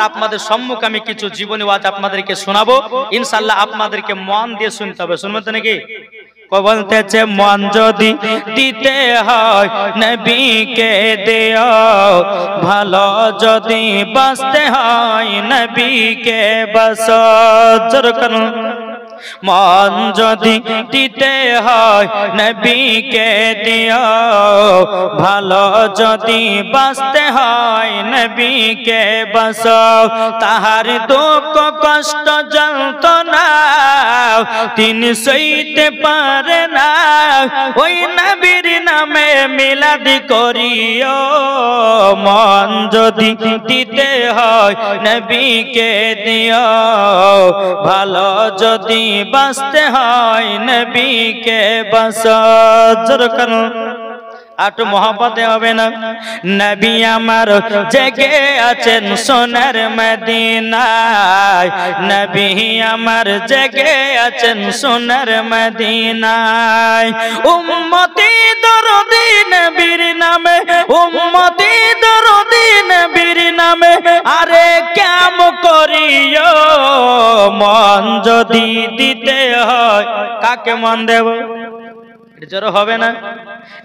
আপনাদের সম্মুখে আমি কিছু জীবনী ওয়াজ আপনাদেরকে শোনাবো, ইনশাআল্লাহ আপনাদেরকে মন দিয়ে শুনতে হবে। শুনবেন তো নাকি? বলতেছে মন যদি দিতে হয় নবীকে দিও, ভালো যদি বাঁচতে হয় নবীকে বাঁচো। মন যদি দিতে হয় নবীকে দিও, ভালো যদি বাঁচতে হয় নবীকে বাঁচো। তাহার দুঃখ কষ্ট যন্ত্রণা তিনি সইতে পারে না, ওই নবীর নামে মিলাদ করিও। মন যদি দিতে হয় নবীকে দিও, ভালো যদি বাঁচতে হয় নবীকে বাঁচো। জোরে কারণ আটু মহব্বতে হবে না। নবী আমার জেগে আছেন সোনার মদিনায়, নবী আমার জেগে আছেন সোনার মদিনায়। উম্মতি দরদি নবীর নামে, উম্মতি দরদি নবীর নামে আরে কাম করিও। মন যদি দিতে হয়, কাকে মন দেব? জোর হবে না?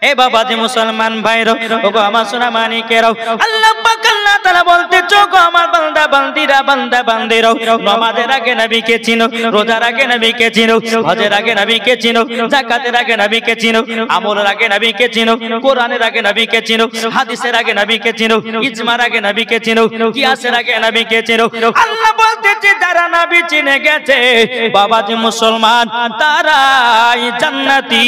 এ বাবাজি মুসলমান ভাইরা, ওগো আমার সোনা মানিকেরাও, আল্লাহ পাক আল্লাহ তাআলা বলতে চোখো আমার বান্দা বান্দিরা, বান্দা বান্দিরাও, নামাজের আগে নবীকে চিনো, রোজার আগে নবীকে চিনো, হজের আগে নবীকে চিনো, যাকাতের আগে নবীকে চিনো, আমলের আগে নবীকে চিনো, কোরআনের আগে নবীকে চিনো, হাদিসের আগে নবীকে চিনো, ইজমার আগে নবীকে চিনো, কিয়াসের আগে নবীকে চিনো। আল্লাহ বলতেছে যারা নবী চিনে গেছে বাবাজি মুসলমান, তারাই জান্নাতি,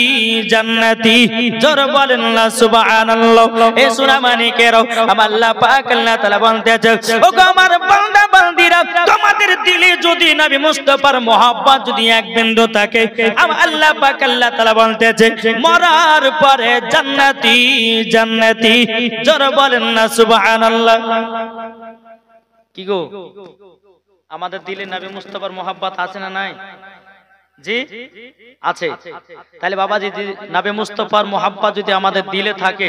জান্নাতি। জোর বলেন না সুবহানাল্লাহ। এ সোনা মানিকেরাও, আমার আল্লাহ পাক আল্লাহ তাআলা বলতেছে ওগো আমার বান্দা বান্দিরা, তোমাদের দিলে যদি নবী মুস্তাফার মহব্বত যদি এক বিন্দু থাকে, আমার আল্লাহ পাক আল্লাহ তাআলা বলতেছে মরার পরে জান্নাতি, জান্নাতি। জোর বলেন না সুবহানাল্লাহ। কি গো, আমাদের দিলে নবী মুস্তাফার মহব্বত আছে না নাই? জি আছে। তাহলে বাবাজি নবী মুস্তাফার মহব্বত যদি আমাদের দিলে থাকে,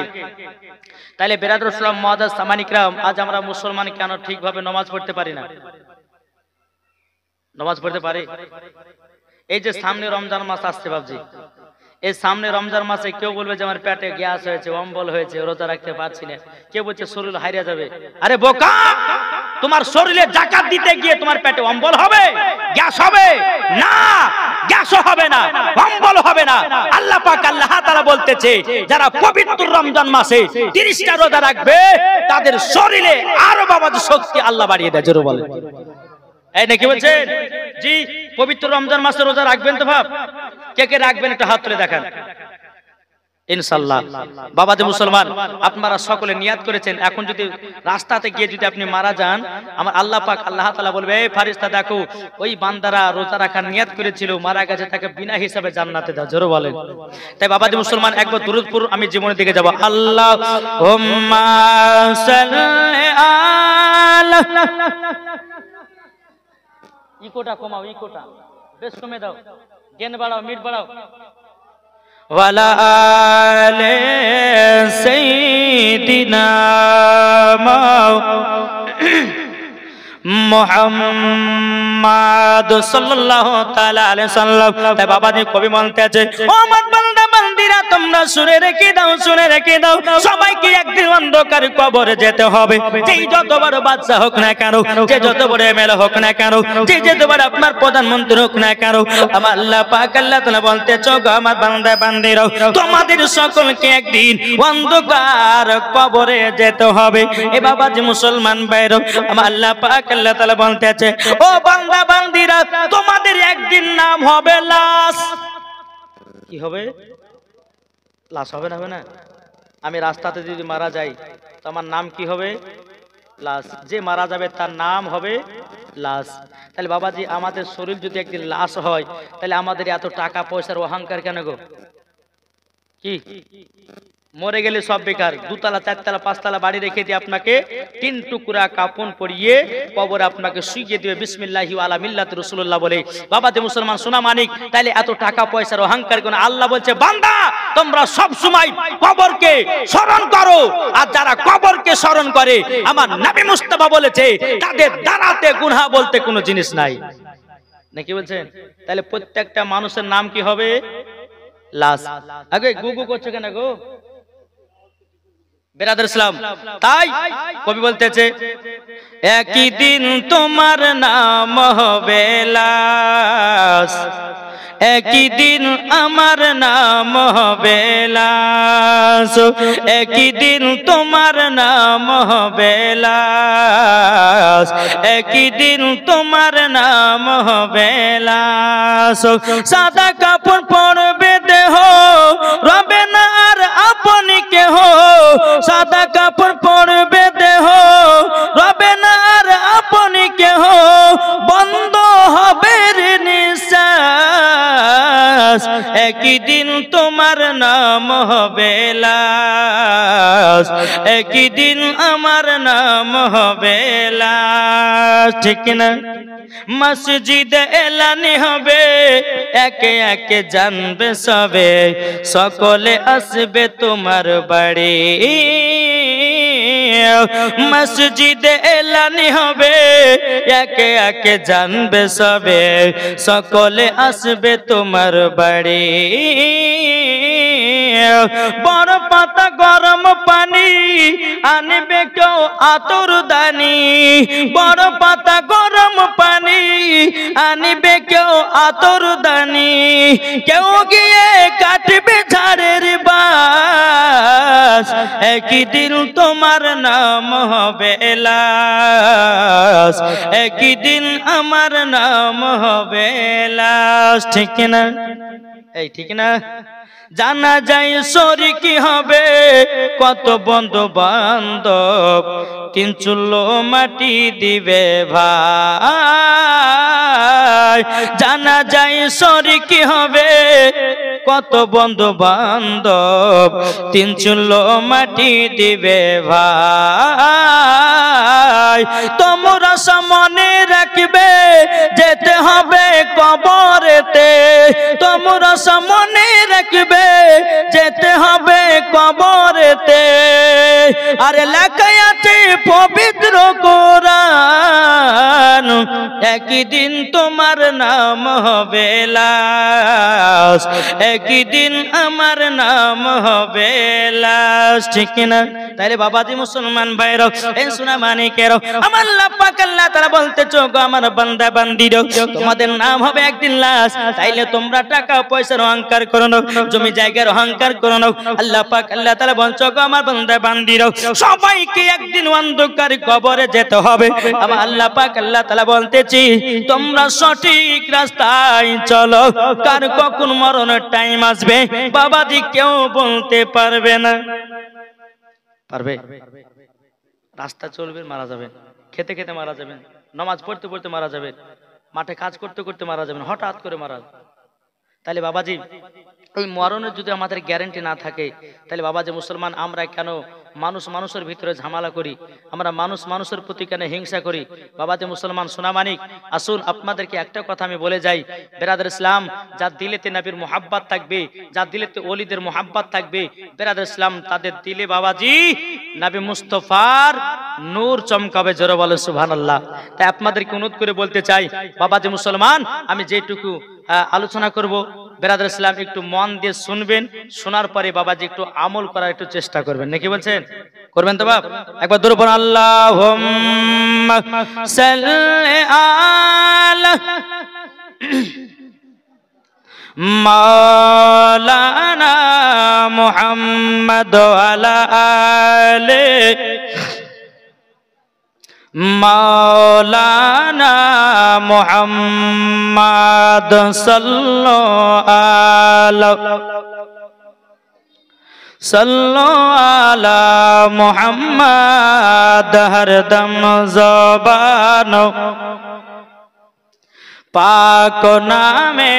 তাহলে বেরাদর ইসলাম মুআজ্জাজ সামানিকরাম, আজ আমরা মুসলমান কেন ঠিকভাবে নামাজ পড়তে পারি না? নামাজ পড়তে পারি? এই যে সামনে রমজান মাস আসছে বাবজি, এই সামনে রমজান মাসে কেউ বলবে যে আমার পেটে গ্যাস হয়েছে, অম্বল হয়েছে, রোজা রাখতে পারছি না, কেউ বলছে শরীর হারিয়ে যাবে। আরে বোকা, তোমার শরীরে যাকাত দিতে গিয়ে তোমার পেটে অম্বল হবে, গ্যাস হবে না? গ্যাস হবে না, অম্বল হবে না। আল্লাহ পাক আল্লাহ তাআলা বলতেছে যারা পবিত্র রমজান মাসে 30টা রোজা রাখবে, তাদের শরীরে আরো বাবাজি শক্তি আল্লাহ বাড়িয়ে দেয়। জোরে বলেন এই নাকি বলছেন? জি, পবিত্র রমজান মাসে রোজা রাখবেন তো? ভাব কে কে রাখবেন একটু হাত তুলে দেখান ইনশাআল্লাহ। বাবাজি মুসলমান, আপনারা সকলে নিয়াত করেছেন, এখন যদি রাস্তাতে গিয়ে যদি আপনি মারা যান, আমার আল্লাহ পাক আল্লাহ তাআলা বলবে এই ফারিস্তা দেখো ওই বান্দারা রোজা রাখার নিয়াত করেছিল, মারা গেছে, তাকে বিনা হিসাবে জান্নাতে দাও। জোরে বলেন। তাই বাবাজি মুসলমান একবার দুরূদ পড়ুন, আমি জীবনের দিকে যাব। আল্লাহুম্মা সাল্লি আলা, ইকোটা কমাও, ইকোটা বেশ কমে দাও, গেন বাড়াও, মিট বাড়াও। ওয়ালা আলে সাইয়্যিদিনা মুহাম্মদ সাল্লাল্লাহু তাআলা আলাইহি সাল্লাম। তাই বাবাজি কবি বলতেছে ও আমার বান্দা বান্দিরা, তোমরা শুনে রেখে দাও, শুনে রেখে দাও, সবাইকে একদিন অন্ধকার কবরে যেতে হবে। যেই যত বড় বাদশা হোক না কেন, যে যত বড় এমএলএ হোক না কেন, যে যত বড় আপনার প্রধানমন্ত্রী হোক না কেন, আমার আল্লাহ পাক আল্লাহ তাআলা বলতেছে গো আমার বান্দা বান্দিরা, তোমাদের সকলকে একদিন অন্ধকার কবরে যেতে হবে। এ বাবাজি মুসলমান ভাইরা, আমার আল্লাহ পাক আল্লাহ তাআলা বলতেছে ও বান্দা বান্দিরা, তোমাদের একদিন নাম হবে লাশ। কি হবে? লাশ হবে না? হবে না? আমি রাস্তাতে যদি মারা যাই তো আমার নাম কি হবে? লাশ। যে মারা যাবে তার নাম হবে লাশ। তাহলে বাবাজি আমাদের শরীর যদি একদিন লাশ হয়, তাহলে আমাদের এত টাকা পয়সার অহংকার কেন গো? কি মরে গেলে সব বেকার। দুতলা, চারতলা, পাঁচতলা বাড়ি রেখে দিয়ে আপনাকে 3 টুকরা কাপড় পরিয়ে কবরে আপনাকে শুইয়ে দিবে বিসমিল্লাহি ওয়া আলা মিল্লাতি রাসূলুল্লাহ বলে। বাবা যে মুসলমান সোনা মানিক, তাইলে এত টাকা পয়সার অহংকার কেন? আল্লাহ বলছে, বান্দা তোমরা সব সময় কবরকে স্মরণ করো, আর যারা কবরকে স্মরণ করে আমার নবী মুস্তাফা বলেছে তাদের দাঁড়াতে গুনাহ বলতে কোনো জিনিস নাই। নাকি বলছেন? তাহলে প্রত্যেকটা মানুষের নাম কি হবে? লাশ। আগে গুগু করছো কেন গো বেরাদার ইসলাম? তাই কবি বলতেছে, একই দিন তোমার নাম হবে লাশ, একই দিন আমার নাম হবে লাশ, একই দিন তোমার নাম হবে লাশ, একই দিন তোমার নাম হবে লাশ। সাদা কাপড় পরবে দেহ, রবে না আর আপনি কেহ, সাদা কাপড় পরবে দেহ, রবে না আর আপনি কেহ, বন্ধ হবে নিঃশ্বাস, একই দিন তোমার নাম হবে লাশ, একই দিন আমার নাম হবে লাশ। ঠিক না? মসজিদে এলানি হবে, একে একে জানবে সবে, সকলে আসবে তোমার বাড়ি। মসজিদে এলানি হবে, একে একে জানবে সবে, সকলে আসবে তোমার বাড়ি। বড় পাতা গরম পানি আনবে কেউ আতর দানি, বড় পাতা গরম পানি আনবে কেউ আতর দানি, কেউ গিয়ে কাটবে ঝাড়ের বাস, একই দিন তোমার নাম হবে লাশ, একই দিন আমার নাম হবে লাশ। ঠিক না? এই ঠিক না? জানা যায় শরীকি হবে কত বন্ধু বান্ধব, 3 চুলো মাটি দিবে ভাই। জানা যায় শরীকি হবে কত বন্ধু বান্ধব, 3 চুলো মাটি দিবে ভাই। তোমরা মনে রাখবে যেতে হবে কবরেতে, তোমরা মনে রাখবে যেতে হবে কবরেতে। আরে লেখা আছে পবিত্র কোরআন, একই দিন তোমার নাম হবে লাশ, একই দিন আমার নাম হবে লাশ। ঠিক না? তাইলে বাবাজি মুসলমান ভাইরা, এই সোনা মানিকেরা, আমার আল্লাহ পাক আল্লাহ তাআলা বলতেছো, গো আমার বান্দা বান্দিরা, তোমাদের নাম হবে একদিন লাশ। তাইলে তোমরা টাকা পয়সার অহংকার করো না, জমি জায়গার অহংকার করো না। আল্লাহ পাক আল্লাহ তাআলা বলছো, গো আমার বান্দা বান্দিরা, সবাইকে একদিন অন্ধকার কবরে যেতে হবে। আমার আল্লাহ পাক আল্লাহ তাআলা বলতেছি, তোমরা সঠিক রাস্তায় চলো, কার কখন মরণের টাইম আসবে বাবাজি কেউ বলতে পারবে না। পারবে? রাস্তা চলবেন মারা যাবেন, খেতে খেতে মারা যাবেন, নামাজ পড়তে পড়তে মারা যাবেন, মাঠে কাজ করতে করতে মারা যাবেন, হঠাৎ করে মারা। তাহলে বাবাজি এই মরণের যদি আমাদের গ্যারান্টি না থাকে, তাহলে বাবাজি মুসলমান আমরা কেন মানুষ মানুষের ভিতরে ঝামেলা করি, আমরা মানুষ মানুষের প্রতি কেন হিংসা করি? বাবাজি মুসলমান সোনামানিক, আসুন আপনাদেরকে একটা কথা আমি বলে যাই, বেরাদার ইসলাম, যার দিলেতে নবীর মোহাব্বত থাকবে, যার দিলেতে ওলিদের মোহাব্বত থাকবে, বেরাদার ইসলাম, তাদের দিলে বাবাজি নবী মুস্তাফার নূর চমকাবে। জোরে বলে সুবহানাল্লাহ। তাই আপনাদেরকে অনুরোধ করে বলতে চাই, বাবাজি মুসলমান, আমি যেটুকু আলোচনা করব বেরাদার ইসলাম একটু মন দিয়ে শুনবেন, শোনার পরে বাবাজি একটু আমল করার একটু চেষ্টা করবেন। নাকি বলছেন? করবেন তো বাপ? একবার দূর পড়ুন, আল্লাহুম্মা সাল্লি আলা মাওলানা মুহাম্মদ ওয়ালা আলি মাওলানা মুহাম্মদ সাল্লাল্লাহু আলা মুহাম্মদ হরদম জবান পাক নামে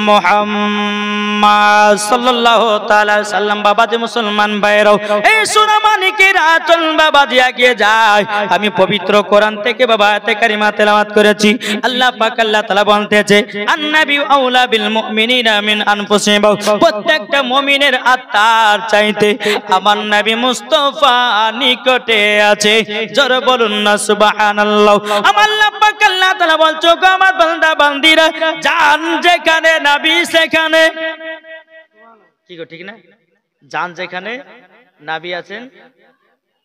মুহাম্মদ সাল্লাল্লাহু তাআলা সাল্লাম। বাবাজি মুসলমান ভাইরাও, এই সোনামানিকের আচল বাবাজি এগিয়ে যায়। আমি পবিত্র কোরআন থেকে বাবা আয়াতে কারিমা তেলাওয়াত করেছি। আল্লাহ পাক আল্লাহ তাআলা বলতেছে, আন-নাবিয়্যু আউলা বিল মুমিনিনা মিন আনফুসিহিম। প্রত্যেকটা মুমিনের আত্মার চাইতে আমার নবী মুস্তাফা নিকটে আছে। জোরে বলুন না সুবহানাল্লাহ। আমার আল্লাহ পাক আল্লাহ তাআলা বলছো, আমার বান্দা বান্দিরা, জান যেখানে নবী সেখানে। কি গো ঠিক না? জান যেখানে নবী আছেন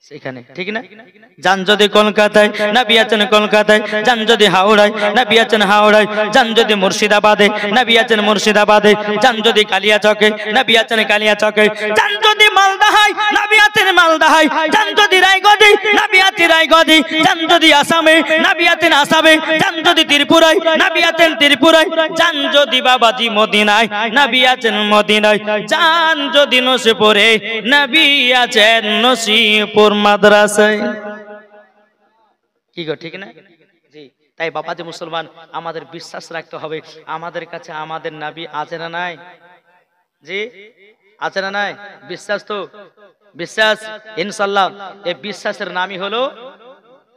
সেখানে, ঠিক না? জান যদি কলকাতায়, নবী আছেন কলকাতায়। জান যদি হাওড়ায়, নবী আছেন হাওড়ায়। জান যদি মুর্শিদাবাদে, নবী আছেন মুর্শিদাবাদে। জান যদি কালিয়াচকে, নবী আছেন কালিয়াচকে। জান যদি মালদাহায়, নবী আছেন মালদাহায়। জান যদি রায়গঞ্জে, নবী আছেন রায়গঞ্জে। জান যদি আসামে, নবী আছেন আসামে। জান যদি ত্রিপুরায়, নবী আছেন ত্রিপুরায়। জান যদি বাবাজি মদিনায়, নবী আছেন মদিনায়। জান যদি নসিপুরে, নবী আছেন নসিপুর মাদ্রাসায়। কি গো ঠিক না? জি, তাই বাবাজি মুসলমান, আমাদের বিশ্বাস রাখতে হবে আমাদের কাছে আমাদের নবী আছে না নাই? জি আছে না নাই? বিশ্বাস তো, বিশ্বাস ইনশাআল্লাহ। এই বিশ্বাসের নামই হলো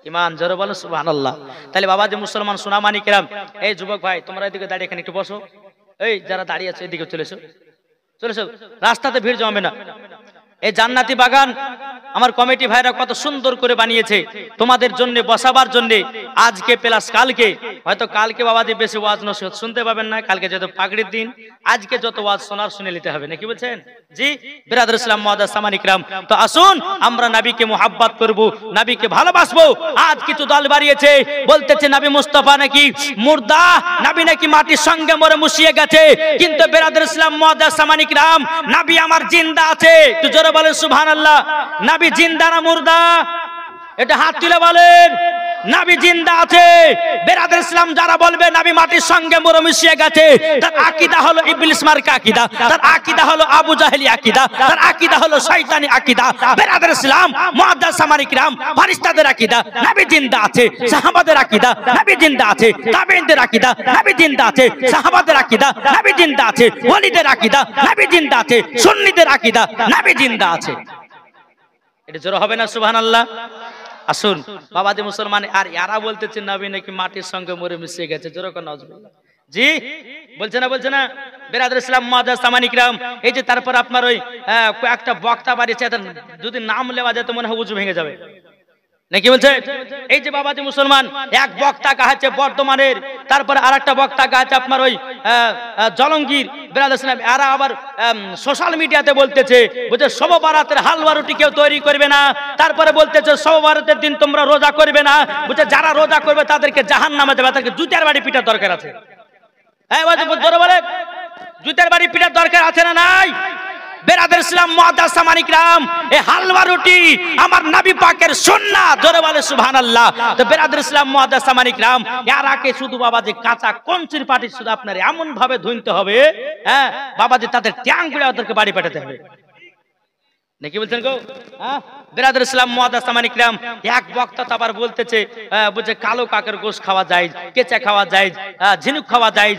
ঈমান। জোরে বলো সুবহানাল্লাহ। তাহলে বাবাজি মুসলমান সোনামানি কেরাম, এই যুবক ভাই তোমরা এদিকে দাঁড়িয়ে এখানে একটু বসো। এই যারা দাঁড়িয়ে আছো এদিকে চলে এসো, চলে এসো, রাস্তাতে ভিড় জমাবে না। এই জান্নাতি বাগান আমার কমিটি ভাইরা কত সুন্দর করে বানিয়েছে তোমাদের জন্য, বসাবার জন্য। আজকে প্লাস কালকে, হয়তো কালকে বাবাজি বেশি ওয়াজ নসিহত শুনতে পাবেন না, কালকে যত পাগড়ির দিন, আজকে যত ওয়াজ শোনার শুনে নিতে হবে, নাকি বলছেন? জি বিরাদর ইসলাম মুআদ্দাস সামানি কিরাম, তো আসুন আমরা নবীকে মুহাব্বত করব, নবীকে ভালোবাসবো। আজ কিছু দল বাড়িয়েছে, বলতেছে নবী মুস্তাফা নাকি মুর্দা, নবী নাকি মাটির সঙ্গে মরে মুছিয়ে গেছে। কিন্তু বিরাদর ইসলাম মুআদ্দাস সামানি কিরাম, নবী আমার জিন্দা আছে। একটু জোরে বলেন সুবহানাল্লাহ। নবী জিন্দা না মুর্দা? এটা হাত তুলে বলেন। নবী জিন্দা আছে। বিরাদর ইসলাম যারা বলবে নবী মাটির সঙ্গে মরে মিশিয়ে গেছে, তার আকীদা হলো ইবলিস মার্কা আকীদা, তার আকীদা হলো আবু জাহেলি আকীদা, তার আকীদা হলো শয়তানি আকীদা। বিরাদর ইসলাম মুআদ্দাস সামানি কিরাম, ফেরেশতাদের আকীদা নবী জিন্দা আছে, সাহাবাদের আকীদা নবী জিন্দা আছে, তাবেঈনদের আকীদা নবী জিন্দা আছে, সাহাবাদের আকীদা নবী জিন্দা আছে, ওলিদের আকীদা নবী জিন্দা আছে, সুন্নিদের আকীদা নবী জিন্দা আছে। এটা জোরে হবে না সুবহানাল্লাহ? আসুন বাবাজি মুসলমান, আর এরা বলতেছে নবী নাকি মাটির সঙ্গে মরে মিশে গেছে। জোরে কোন নাউজুবিল্লাহ। জি বলছে না, বলছে না? বিরাদর ইসলাম মুআদ্দাস সামানি কিরাম, এই যে তারপর আপনার ওই কয়েকটা বক্তা বাড়িছে, যদি নাম নেওয়া যায় তো মনে হয় উজু ভেঙে যাবে, নাকি বলছে? এই যে বাবাজি মুসলমান, এক বক্তা কাহাচ্ছে বর্ধমানের, তারপর আরেকটা বক্তা কাহাচ্ছে আপনার ওই জলঙ্গির। বিরাদর ইসলাম এরা আবার সোশ্যাল মিডিয়াতে বলতেছে, বুঝে শব বারাতের হালুয়া রুটি কেউ তৈরি করবে না। তারপরে বলতেছে শব বারাতের দিন তোমরা রোজা করবে না, বুঝে যারা রোজা করবে তাদেরকে জাহান্নামে দেবে, তাদেরকে জুতার বাড়ি পিটার দরকার আছে। হ্যাঁ জোরে বলে, জুতার বাড়ি পিটার দরকার আছে না নাই? বিরাদর ইসলাম মুআদ্দাস সামানি কিরাম, এই হালুয়া রুটি আমার নবী পাকের সুন্নাত। জোরে বলে সুবহানাল্লাহ। তো বিরাদর ইসলাম মুআদ্দাস সামানি কিরাম, এরাকে শুধু বাবাজি কাঁচা কঞ্চির পাটি শুধু আপনার এমন ভাবে ধুইতে হবে, হ্যাঁ বাবাজি তাদের ট্যাং গুলো ওদেরকে বাড়ি পাঠাতে হবে, নাকি বলছেন গো? হ্যাঁ বিরাদর ইসলাম মুআদ্দাস সামানি কিরাম, এক বক্তা তো আবার বলতেছে বুঝে কালো কাকের গোশত খাওয়া যায়, কেঁচা খাওয়া যায়, ঝিনুক খাওয়া যায়।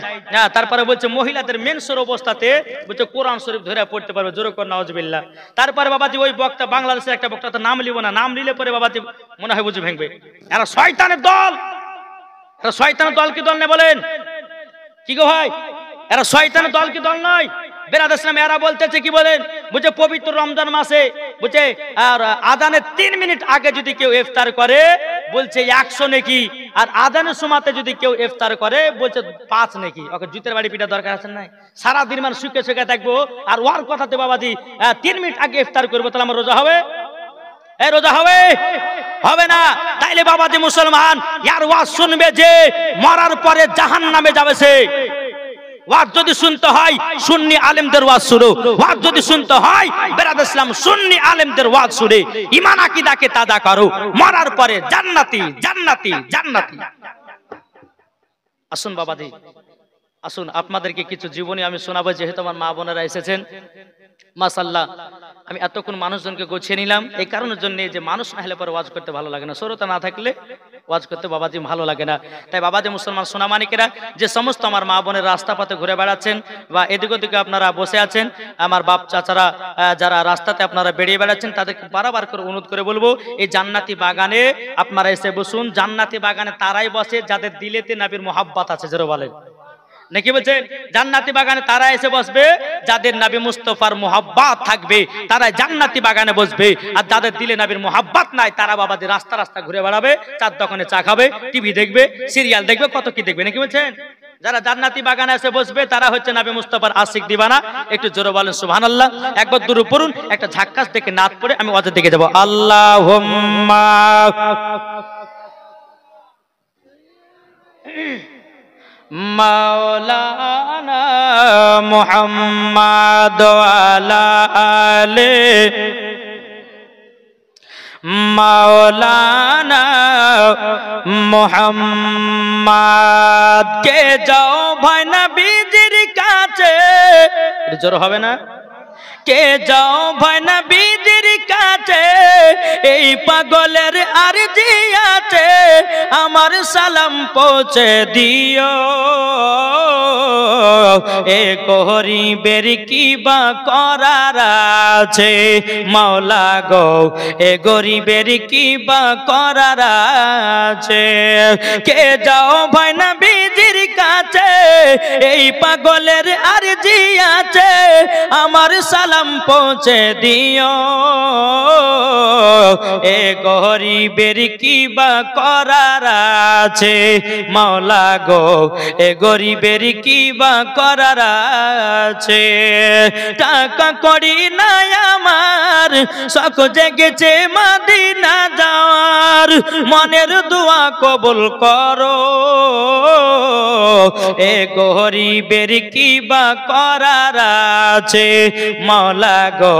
তারপরে বলছে মহিলাদের মেন্সের অবস্থাতে বলছে কোরআন শরীফ ধরে পড়তে পারবে। জোরে কোন নাউজুবিল্লাহ। তারপরে বাবাজি ওই বক্তা, বাংলাদেশের একটা বক্তা, তো নাম লিব না, নাম নিলে পরে বাবাজি মনে হয় বুঝে ভেঙবে। এরা শয়তানের দল, এরা শয়তানের দল কি দল নেই বলেন? কি গো ভাই, এরা শয়তানের দল কি দল নয়? বিরাদর ইসলাম এরা বলতেছে কি বলেন, বুঝে পবিত্র রমজান মাসে বুঝে আর আযানের 3 মিনিট আগে যদি কেউ ইফতার করে বলছে 100 নেকি, আর আযানের সময়তে যদি কেউ ইফতার করে বলছে 5 নেকি। ওকে জুতের বাড়ি পিটা দরকার আছে না? সারা দিন মানে সুখে সুখে থাকবো, আর ওর কথাতে বাবাজি 3 মিনিট আগে ইফতার করবো, তাহলে আমার রোজা হবে? এই রোজা হবে? হবে না। তাইলে বাবাজি মুসলমান, ইয়ার ওয়াজ শুনবে যে মরার পরে জাহান্নামে যাবে সে। ওয়াজ যদি শুনতে হয় সুন্নি আলেমদের ওয়াজ শুনো, ওয়াজ যদি শুনতে হয় বিরাদর ইসলাম সুন্নি আলেমদের ওয়াজ শুনে ঈমান আকীদাকে তাজা করো, মরার পরে জান্নাতি জান্নাতি জান্নাতি। আসুন বাবাজি, আসুন আপনাদেরকে কিছু জীবনী আমি শোনাবো, যেহেতু আমার মা বোনেরা এসেছেন। মাশাআল্লাহ, আমি এতক্ষণ মানুষজনকে গুছিয়ে নিলাম এই কারণের জন্য যে মানুষ না হলে পরে ওয়াজ করতে ভালো লাগে না, শ্রোতা না থাকলে ওয়াজ করতে বাবাজি ভালো লাগে না। তাই বাবাজি মুসলমান সোনামানিকেরা, যে সমস্ত আমার মা বোনের রাস্তা পথে ঘুরে বেড়াচ্ছেন বা এদিক ওদিকে আপনারা বসে আছেন, আমার বাপ চাচারা যারা রাস্তাতে আপনারা বেরিয়ে বেড়াচ্ছেন, তাদেরকে বারবার করে অনুরোধ করে বলবো, এই জান্নাতি বাগানে আপনারা এসে বসুন। জান্নাতি বাগানে তারাই বসে যাদের দিলেতে নবীর মোহাব্বত আছে, জোরে বলেন নাকি বলছেন? জান্নাতি বাগানে তারা এসে বসবে যাদের নবী মুস্তাফার মোহাব্বত থাকবে, তারা জান্নাতি বাগানে বসবে। আর যাদের দিলে নবীর মোহাব্বত নাই, তারা বাবাজি রাস্তা রাস্তা ঘুরে বেড়াবে, চার দোকানে চা খাবে, টিভি দেখবে, সিরিয়াল দেখবে, কত কি দেখবে, নাকি বলছেন? যারা জান্নাতি বাগানে এসে বসবে তারা হচ্ছে নবী মুস্তাফার আশিক দিবানা। একটু জোরে বলেন সুবহানাল্লাহ। একবার দূর পড়ুন, একটা ঝাক্কাস দেখে নাত পড়ে আমি ওয়াজের দিকে যাব। আল্লাহুম্মা মাওলানা মুহাম্মাদ আলা আলে মাওলানা মুহাম্মাদ। কে যাও ভাই নবীজির কাছে, জোর হবে না? কে যাও ভাই নবীজির কাছে, এই পাগলের আরজি আছে, আমার সালাম পৌঁছে দিও। এ গরিবের কি বা করার আছে মাওলা গো, এ গরিবের কি বা করার আছে। কে যাও ভাই নবীজির কাছে, এই পাগলের আরজি আছে, আমার সালাম পৌঁছে দিও। এ গরিবের কি বা করার আছে মাওলা গো, এ গরিবের কি বা করার আছে। টাকা করি নাই আমার, শখ জেগেছে মদিনা যাওয়ার, মনের দোয়া কবুল করো। এ গরিবের কি বা করার আছে মাওলা গো,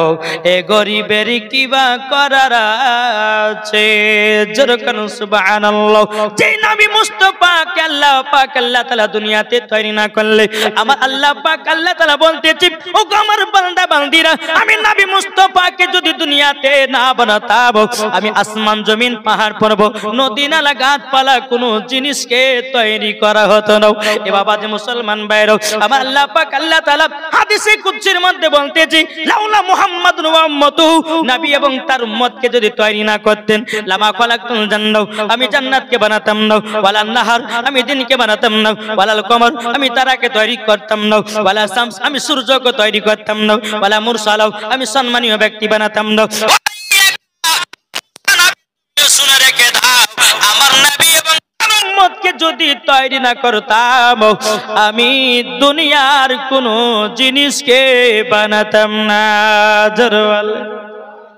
এ গরিবের কি বা করার আছে। যেরকম সুবহানাল্লাহ। যে নবী মুস্তাফাকে আল্লাহ পাক আল্লাহ তাআলা দুনিয়াতে তৈরি না করলে, আমার আল্লাহ পাক আল্লাহ তাআলা বলতেছি, ও আমার বান্দা বান্দিরা, আমি নবী মুস্তাফাকে যদি দুনিয়াতে না বানাতাম, আমি আসমান জমিন পাহাড় পর্বত নদী নালা গাছপালা কোনো জিনিসকে তৈরি করা হতো না। এ বাবাজি মুসলমান ভাইরা, আমার আল্লাহ পাক আল্লাহ তাআলা হাদিসে কুদসির মধ্যে বলতেছি, লাউলা মুহাম্মাদুন ওয়া উম্মতুহু, নবী এবং তার উম্মতকে যদি তৈরি না করতেন, লামা খালাকতুল জান্নাহ, আমি জান্নাতকে বানাতাম না, ওয়ালান নাহার, আমি দিনকে বানাতাম না, ওয়ালাল কমর, আমি তারাকে তৈরি করতাম না, ওয়ালা শামস, আমি সূর্যকে তৈরি করতাম না, ওয়ালা মুরসালাহ, আমি সম্মানীয় ব্যক্তি বানাতাম না। শুনে রেখে দাও, আমার নবী এবং উম্মতকে যদি তৈরি না করতাম, আমি দুনিয়ার কোনো জিনিসকে বানাতাম না। জরওয়াল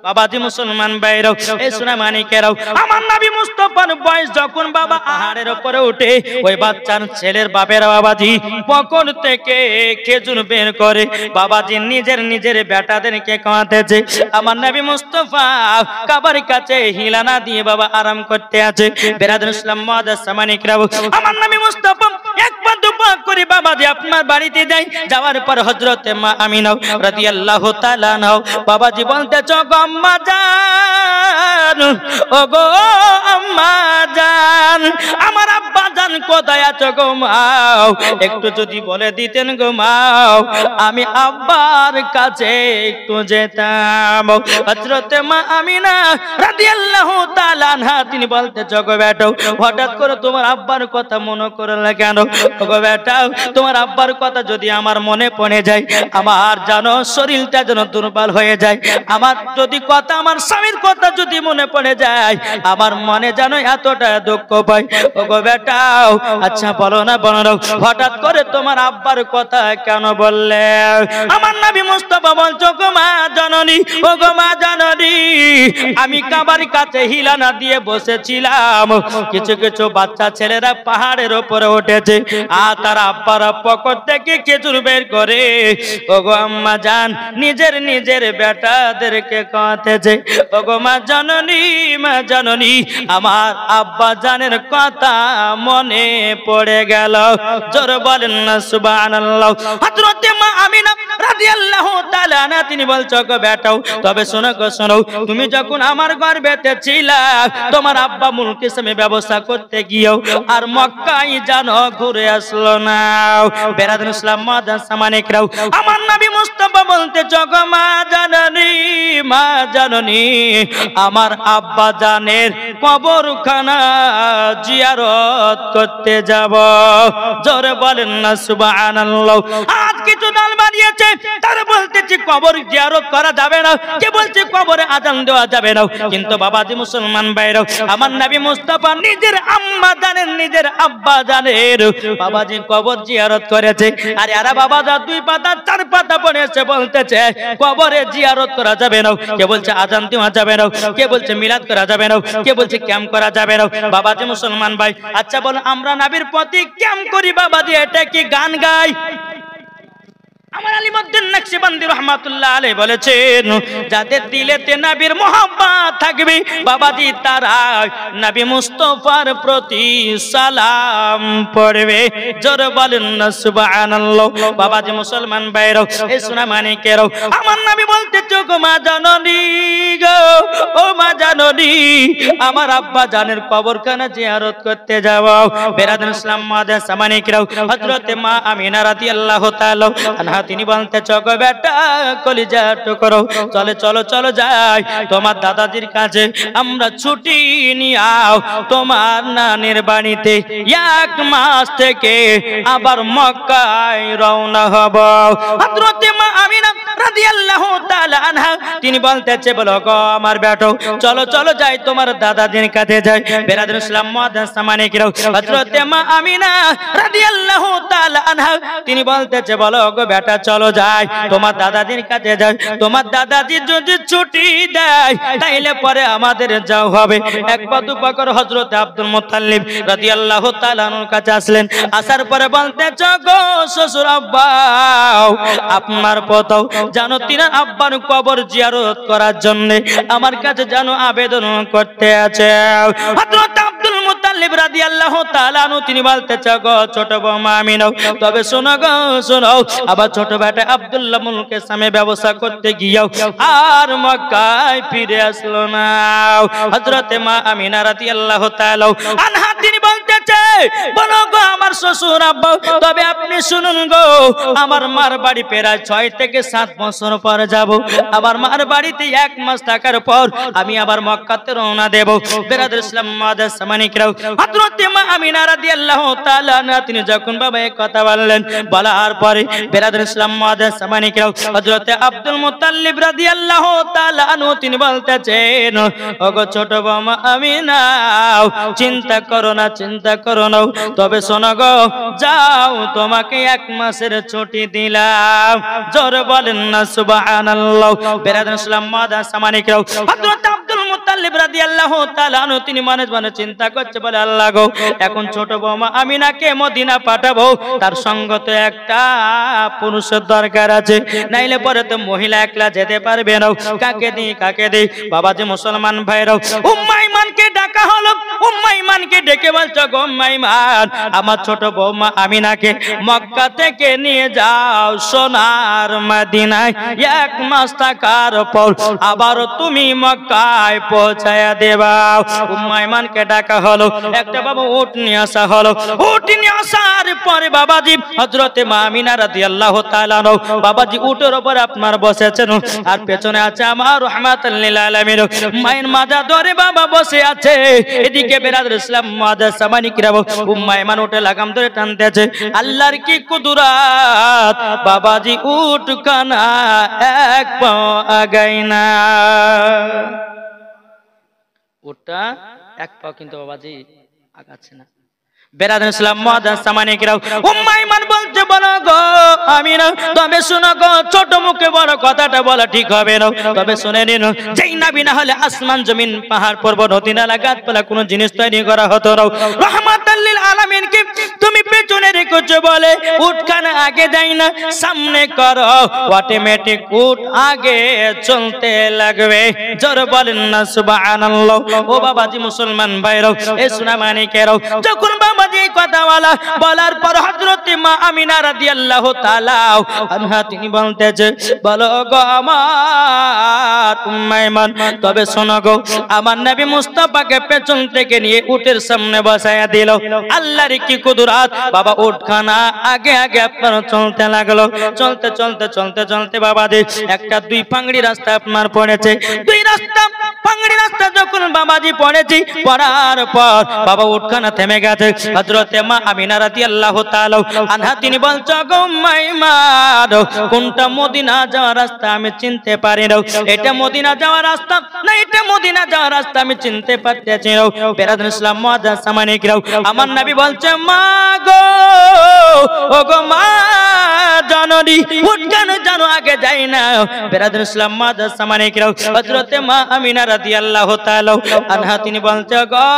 বাবাজি মুসলমান ভাইরাও, এই সোনামানিকেরাও, আমার নবী মুস্তাফার বয়স যখন বাবা পাহাড়ের উপরে উঠে, ওই বাচ্চার ছেলের বাপের বাবাজি পকর থেকে খেজুর বের করে বাবাজি নিজের বেটাদেরকে খাওয়াতেছে। আমার নবী মুস্তাফা কাবার কাছে হিলানা দিয়ে বাবা আরাম করতে আছে। বেরাদুল ইসলাম মুআদ্দাস সামানিকরাও, আমার নবী মুস্তাফা একবার দুবার করে বাবাজি আপনার বাড়িতে যাই, যাওয়ার পর হযরতে মা আমিনা রাদিয়াল্লাহু তাআলা আনহা বাবাজি বলতেছ, আম্মা জান, ও গো আম্মা জান, আমার আব্বা জান কোথায় আছো গো মাও, একটু যদি বলে দিতেন গো মাও, আমি আব্বার কাছে একটু যেতাম। হযরতে মা আমিনা রাদিয়াল্লাহু তাআলা আনহা তিনি বলতেছ, গো বেটা, হঠাৎ করে তোমার আব্বার কথা মনে করলে কেন গো বেটা? তোমার আব্বার কথা যদি আমার মনে পড়ে যায়, আমার জানো শরীরটা যেন দুর্বল হয়ে যায়। আমার যদি কথা, আমার স্বামীর কথা যদি মনে পড়ে যায়, আমার মনে যেন এতটা দুঃখ পাই। ও গো বেটা, আচ্ছা বলো না, হঠাৎ করে তোমার আব্বার কথা কেন বললে? আমার নবী মুস্তাফা বলছো, গো মা জননী, ও গো মা জননী, আমি কাবার কাছে হিলানা দিয়ে বসেছিলাম, কিছু কিছু বাচ্চা ছেলেরা পাহাড়ের উপরে উঠেছে, আর তারা আব্বারা পকেট থেকে খেজুর বের করে, ও গো আম্মা জান, নিজের বেটাদেরকে খাওয়াতেছে। ও গো মা জননী, মা জননী, আমার আব্বা জানের কথা মনে মনে পড়ে গেল। জোরে বলেন না সুবহানাল্লাহ। হযরত মা আমিনা রাদিয়াল্লাহু তাআলা আনহা তিনি বলছো গো বেটাও, তবে শোনো গো শোনো, তুমি যখন আমার গর্ভেতে ছিলা তোমার আব্বা মুলক ইসলামের ব্যবস্থা করতে গিয়েও আর মক্কায় জানো ঘুরে আসলো না। বেরাদুল ইসলাম মাদান সামানিকরাও, আমার নবী মুস্তাফা বলতে গো মা জাননী, মা জাননী, আমার আব্বা জানের কবরখানা জিয়ারত করতে যাব। জোরে বলেন না সুবহানাল্লাহ। আজ কিছু দল বানিয়েছে তারা বলতেছে কবর জিয়ারত করা যাবে না, কে বলছে কবরে আজান দেওয়া যাবে না। কিন্তু বাবাজি মুসলমান ভাইরা, আমার নবী মুস্তাফা নিজের আম্মা জানেন, নিজের আব্বা জানের বাবাজি কবর জিয়ারত করেছে। আর এরা বাবা যা 2 পাতা 4 পাতা পড়েছে বলতেছে কবরে জিয়ারত করা যাবে না, কে বলছে আজান দেওয়া যাবে না, কে বলছে মিলাদ করা যাবে না, কে বলছে ক্যাম্প করা যাবে না। বাবাজি মুসলমান ভাই, আচ্ছা বলো আমরা নবীর প্রতি ক্যাম্প করি বাবাজি, এটা কি গান গাই? আমার আলিমউদ্দিন নকশবন্দি রাহমাতুল্লাহ আলাইহি বলেছেন যাদের দিলেতে নবীর মোহাব্বত থাকবে বাবাজি তারা নবী মুস্তাফার প্রতি সালাম পড়বে। জোরে বলেন না সুবহানাল্লাহ। বাবাজি মুসলমান ভাইরা, এই সোনা মানিকেরও, আমার নবী বলতে গো মা জাননী গো, ও মা জাননী, আমার আব্বা জানের কবরখানা জিয়ারত করতে যাও। বেরাদুল ইসলাম মাদান সামানিকরাও, হযরত মা আমিনা রাদিয়াল্লাহু তাআলা আনহা তিনি বলতে গো বেটা কলিজা টুকরো, চলে চলো চলো যাই তোমার দাদাজির কাছে আমরা ছুটি নিয়াও তোমার নানির বাড়িতে 1 মাস থেকে আবার মক্কায় রওনা হব। হযরত মা আমিনা রাদিয়াল্লাহু তাআলা আনহা তিনি বলতেছে বলো গো আমার বেটো চলো চলো যাই তোমার দাদাজির কাছে যাই। বেরাদুল ইসলাম মাদান সামানিকরাও, হযরত মা আমিনা রাদিয়াল্লাহু তাআলা আনহা তিনি বলতেছে বলো গো বেটা চলো যাই তোমার দাদাজির কাছে যাই, তোমার দাদাজি যদি ছুটি দেয় তাইলে পরে আমাদের যাও হবে। একবার দুবার করে হযরত আব্দুল মুত্তালিব রাদিয়াল্লাহু তাআলা আনহুর কাছে আসলেন, আসার পরে বলতেছে গো শ্বশুর আব্বা আপনার পতাও জানো তিনার আব্বার কবর জিয়ারত করার জন্য আমার কাছে জানো আবেদন করতে আছে। হযরত আব্দুল মুত্তালিব রাদিয়াল্লাহু তাআলা আনহু তিনি বলতেছে গো ছোট বৌমা আমিনা, তবে শোনো গো শোনো, আবার ছোট বেটা আব্দুল্লাহ মুলক ইসলামের ব্যবস্থা করতে গিয়েও আর মক্কায় ফিরে আসলো না। হযরত মা আমিনা রাদিয়াল্লাহু তাআলা আনহা তিনি বলতেছে বলো গো আমার শ্বশুর আব্বা, তবে আপনি শুনুন গো আমার মার বাড়ি প্রায় 6 থেকে 7 বছর পর যাব। আমার মার বাড়িতে 1 মাস থাকার পর আমি আবার মক্কাতে রওনা দেব। বেরাদুল ইসলাম মাদান সামানিকরাও, হযরত মা আমিনা রাদিয়াল্লাহু তাআলা আনহা তিনি যখন বাবা এই কথা বললেন, বলার পরে বেরাদুল ইসলাম মাদান সামানিকরাও, হযরত আব্দুল মুত্তালিব রাদিয়াল্লাহু তাআলা আনহু তিনি বলতেছেন ওগো ছোট বৌমা আমিনা চিন্তা করো না চিন্তা করো না, তবে শোনো গো যাও তোমাকে 1 মাসের ছুটি দিলাম। জোরে বলেন না সুবহানাল্লাহ। বেরাদুল ইসলাম মাদান সামানিকরাও, হযরত আব্দুল মুত্তালিব রাদিয়াল্লাহু তাআলা আনহু তিনি মনে মনে চিন্তা করছে বলে আল্লাহ গো এখন ছোট বৌমা আমিনাকে মদিনা পাঠাবো, তার সঙ্গ তো একটা পুরুষের দরকার আছে, নাইলে পরে তো মহিলা একলা যেতে পারবে না। কাকে দিই কাকে দিই? বাবাজি মুসলমান ভাইরাও, উম্মে আইমানকে ডাকা হলো। উম্মে আইমানকে ডেকে বলছো গো উম্মে আইমান আমার ছোট বৌমা আমিনাকে মক্কা থেকে নিয়ে যাও সোনার মদিনায়, 1 মাস থাকার পর আবার তুমি মক্কায় পৌঁছায়া দেবা। উম্মে আইমানকে ডাকা হলো, একটা বাবা উট নিয়ে আসা হলো। উট নিয়ে আসার পরে বাবাজি হযরত মা আমিনা রাদিয়াল্লাহু তাআলা আনহু বাবাজি উটের উপর আপনার বসেছেন আর পেছনে আছে আমার রাহমাতুল লিল আলামিন মায়ের মাজা ধরে বাবা বসে আছে। এদিকে বেরাদুল ইসলাম মাদান সামানিকরাও, উম্মে আইমান উটে লাগাম ধরে টানতেছে। আল্লাহর কি কুদরত, বাবাজি উট খানা 1 পা আগায় না। উটটা 1 পা কিন্তু বাবাজি আগাচ্ছে না। বেরাদুল ইসলাম মাদান সামানিকরাও, উম্মে আইমান বলছে বলো গো আমিনা তবে শোনো গো ছোট মুখে বড় কথাটা বলা ঠিক হবে না, তবে শুনে নিন যেই নবী না হলে আসমান জমিন পাহাড় পর্বত নদী নালা গাছপালা কোনো জিনিস তৈরি করা হতো না। রহমাতুল রাহমাতাল লিল আলামিনকে তুমি পেছনে রেখেছো বলে উটখানা আগে যায় না, সামনে করো, অটোমেটিক উট আগে চলতে লাগবে। জোরে বলেন না সুবহানাল্লাহ। ও বাবাজি মুসলমান ভাইরাও, এ সোনা মানিকেরাও, যখন বাবাজি এই কথা বলার পর হযরত মা আমিনা রাদিয়াল্লাহু তাআলা আনহা তিনি বলতেছে, বলো গো আমার উম্মে ইমান, তবে শোনো গো, আমার নবী মুস্তাফাকে পেছন থেকে নিয়ে উটের সামনে বসায়া দিল। আল্লাহর কি কুদরত, বাবা উটখানা আগে আগে আপনার চলতে লাগলো। চলতে চলতে চলতে চলতে বাবাজি একটা দুই পাংড়ি রাস্তা আপনার পড়েছে। দুই রাস্তা পাংড়ি রাস্তা যখন বাবাজি পড়েছি, পড়ার পর বাবা উটখানা থেমে গেছে। হযরতে মা আমিনা রাদিয়াল্লাহু তাআলা আনহা তিনি বলছো, গো মাইমান, কোনটা মদিনা যাওয়ার রাস্তা আমি চিনতে পারি না। এটা মদিনা যাওয়ার রাস্তা না, এটা মদিনা যাওয়ার রাস্তা আমি চিনতে পারতেছি না। বেরাদুল ইসলাম মুআজ্জাজ সামানিকরাও, আমার নবী বলছে, মা গো, ও গো মা জননী, উটখানা জানো আগে যাই না। বেরাদুল ইসলাম মুআজ্জাজ সামানিকরাও, হযরতে মা আমিনা রাদিয়াল্লাহু তাআলা আনহা তিনি বলছে, গো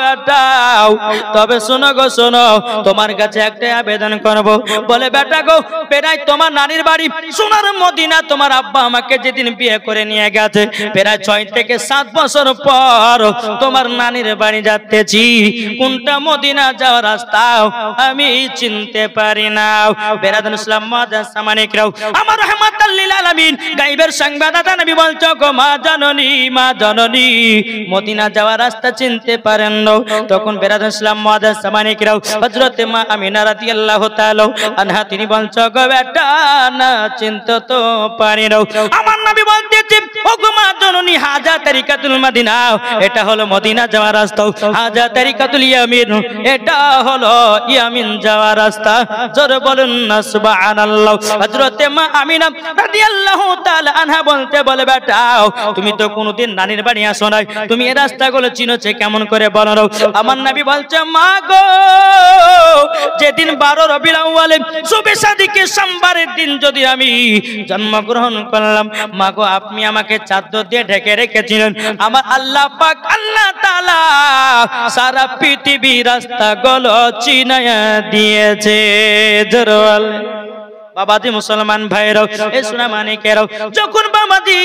বেটাও, তবে শোনো গো শোনো, তোমার কাছে একটা আবেদন করব। বলে, বেটা গো, প্রায় তোমার নানির বাড়ি সোনার মদিনা, তোমার আব্বা আমাকে যেদিন বিয়ে করে নিয়ে গেছে, প্রায় 6 থেকে 7 বছর পর তোমার নানির বাড়ি যাচ্তেছি। কোনটা মদিনা যাওয়ার রাস্তা আমি চিনতে পারি না। বেরাদুল ইসলাম মুআজ্জাজ সামানিকরাও, আমার রাহমাতাল লিল আলামিন গায়বের সংবাদদাতা নবী বলছো, গো মা জননী, মা জননী, মদিনা যাওয়ার রাস্তা চিনতে পারেন না। তখন বেরাদুল ইসলাম মুআজ্জাজ সামানিকরাও, হযরতে মা আমিনা রাদিয়াল্লাহু তাআলা আনহা তিনি বলছো, গো বেটা না চিনতে তো পারি না। আমার নবী বলতেছে, ও গো মা জননী, হাজা তরিকাতুল মদিনা, এটা হলো মদিনা যাওয়ার রাস্তা। হাজা তরিকাতুল ইয়ামিন, এটা হলো ইয়ামিন যাওয়ার রাস্তা। জোরে বলুন না সুবহানাল্লাহ। হযরতে মা আমিনা রাদিয়াল্লাহু তাআলা আনহা বলে, বেটা তুমি তো কোনোদিন নানির বাড়ি আসো নাই, তুমি এই রাস্তাগুলো চিনোছে কেমন করে বলো। আমার নবী বলছে, মা গো, যেদিন 12 রবিউল আউয়ালে শুবে সাদিকে সোমবারের দিন যদি আমি জন্মগ্রহণ করলাম, মা গো, আপনি আমাকে চাদর দিয়ে ঢেকে রেখেছিলেন। আমার আল্লাহ পাক আল্লাহ তাআলা সারা পৃথিবীর রাস্তাগুলো চিনায়া দিয়েছে। জরওয়াল বাবাজি মুসলমান ভাইরাও, এই সোনা মানিকেরাও, যখন বাবাজি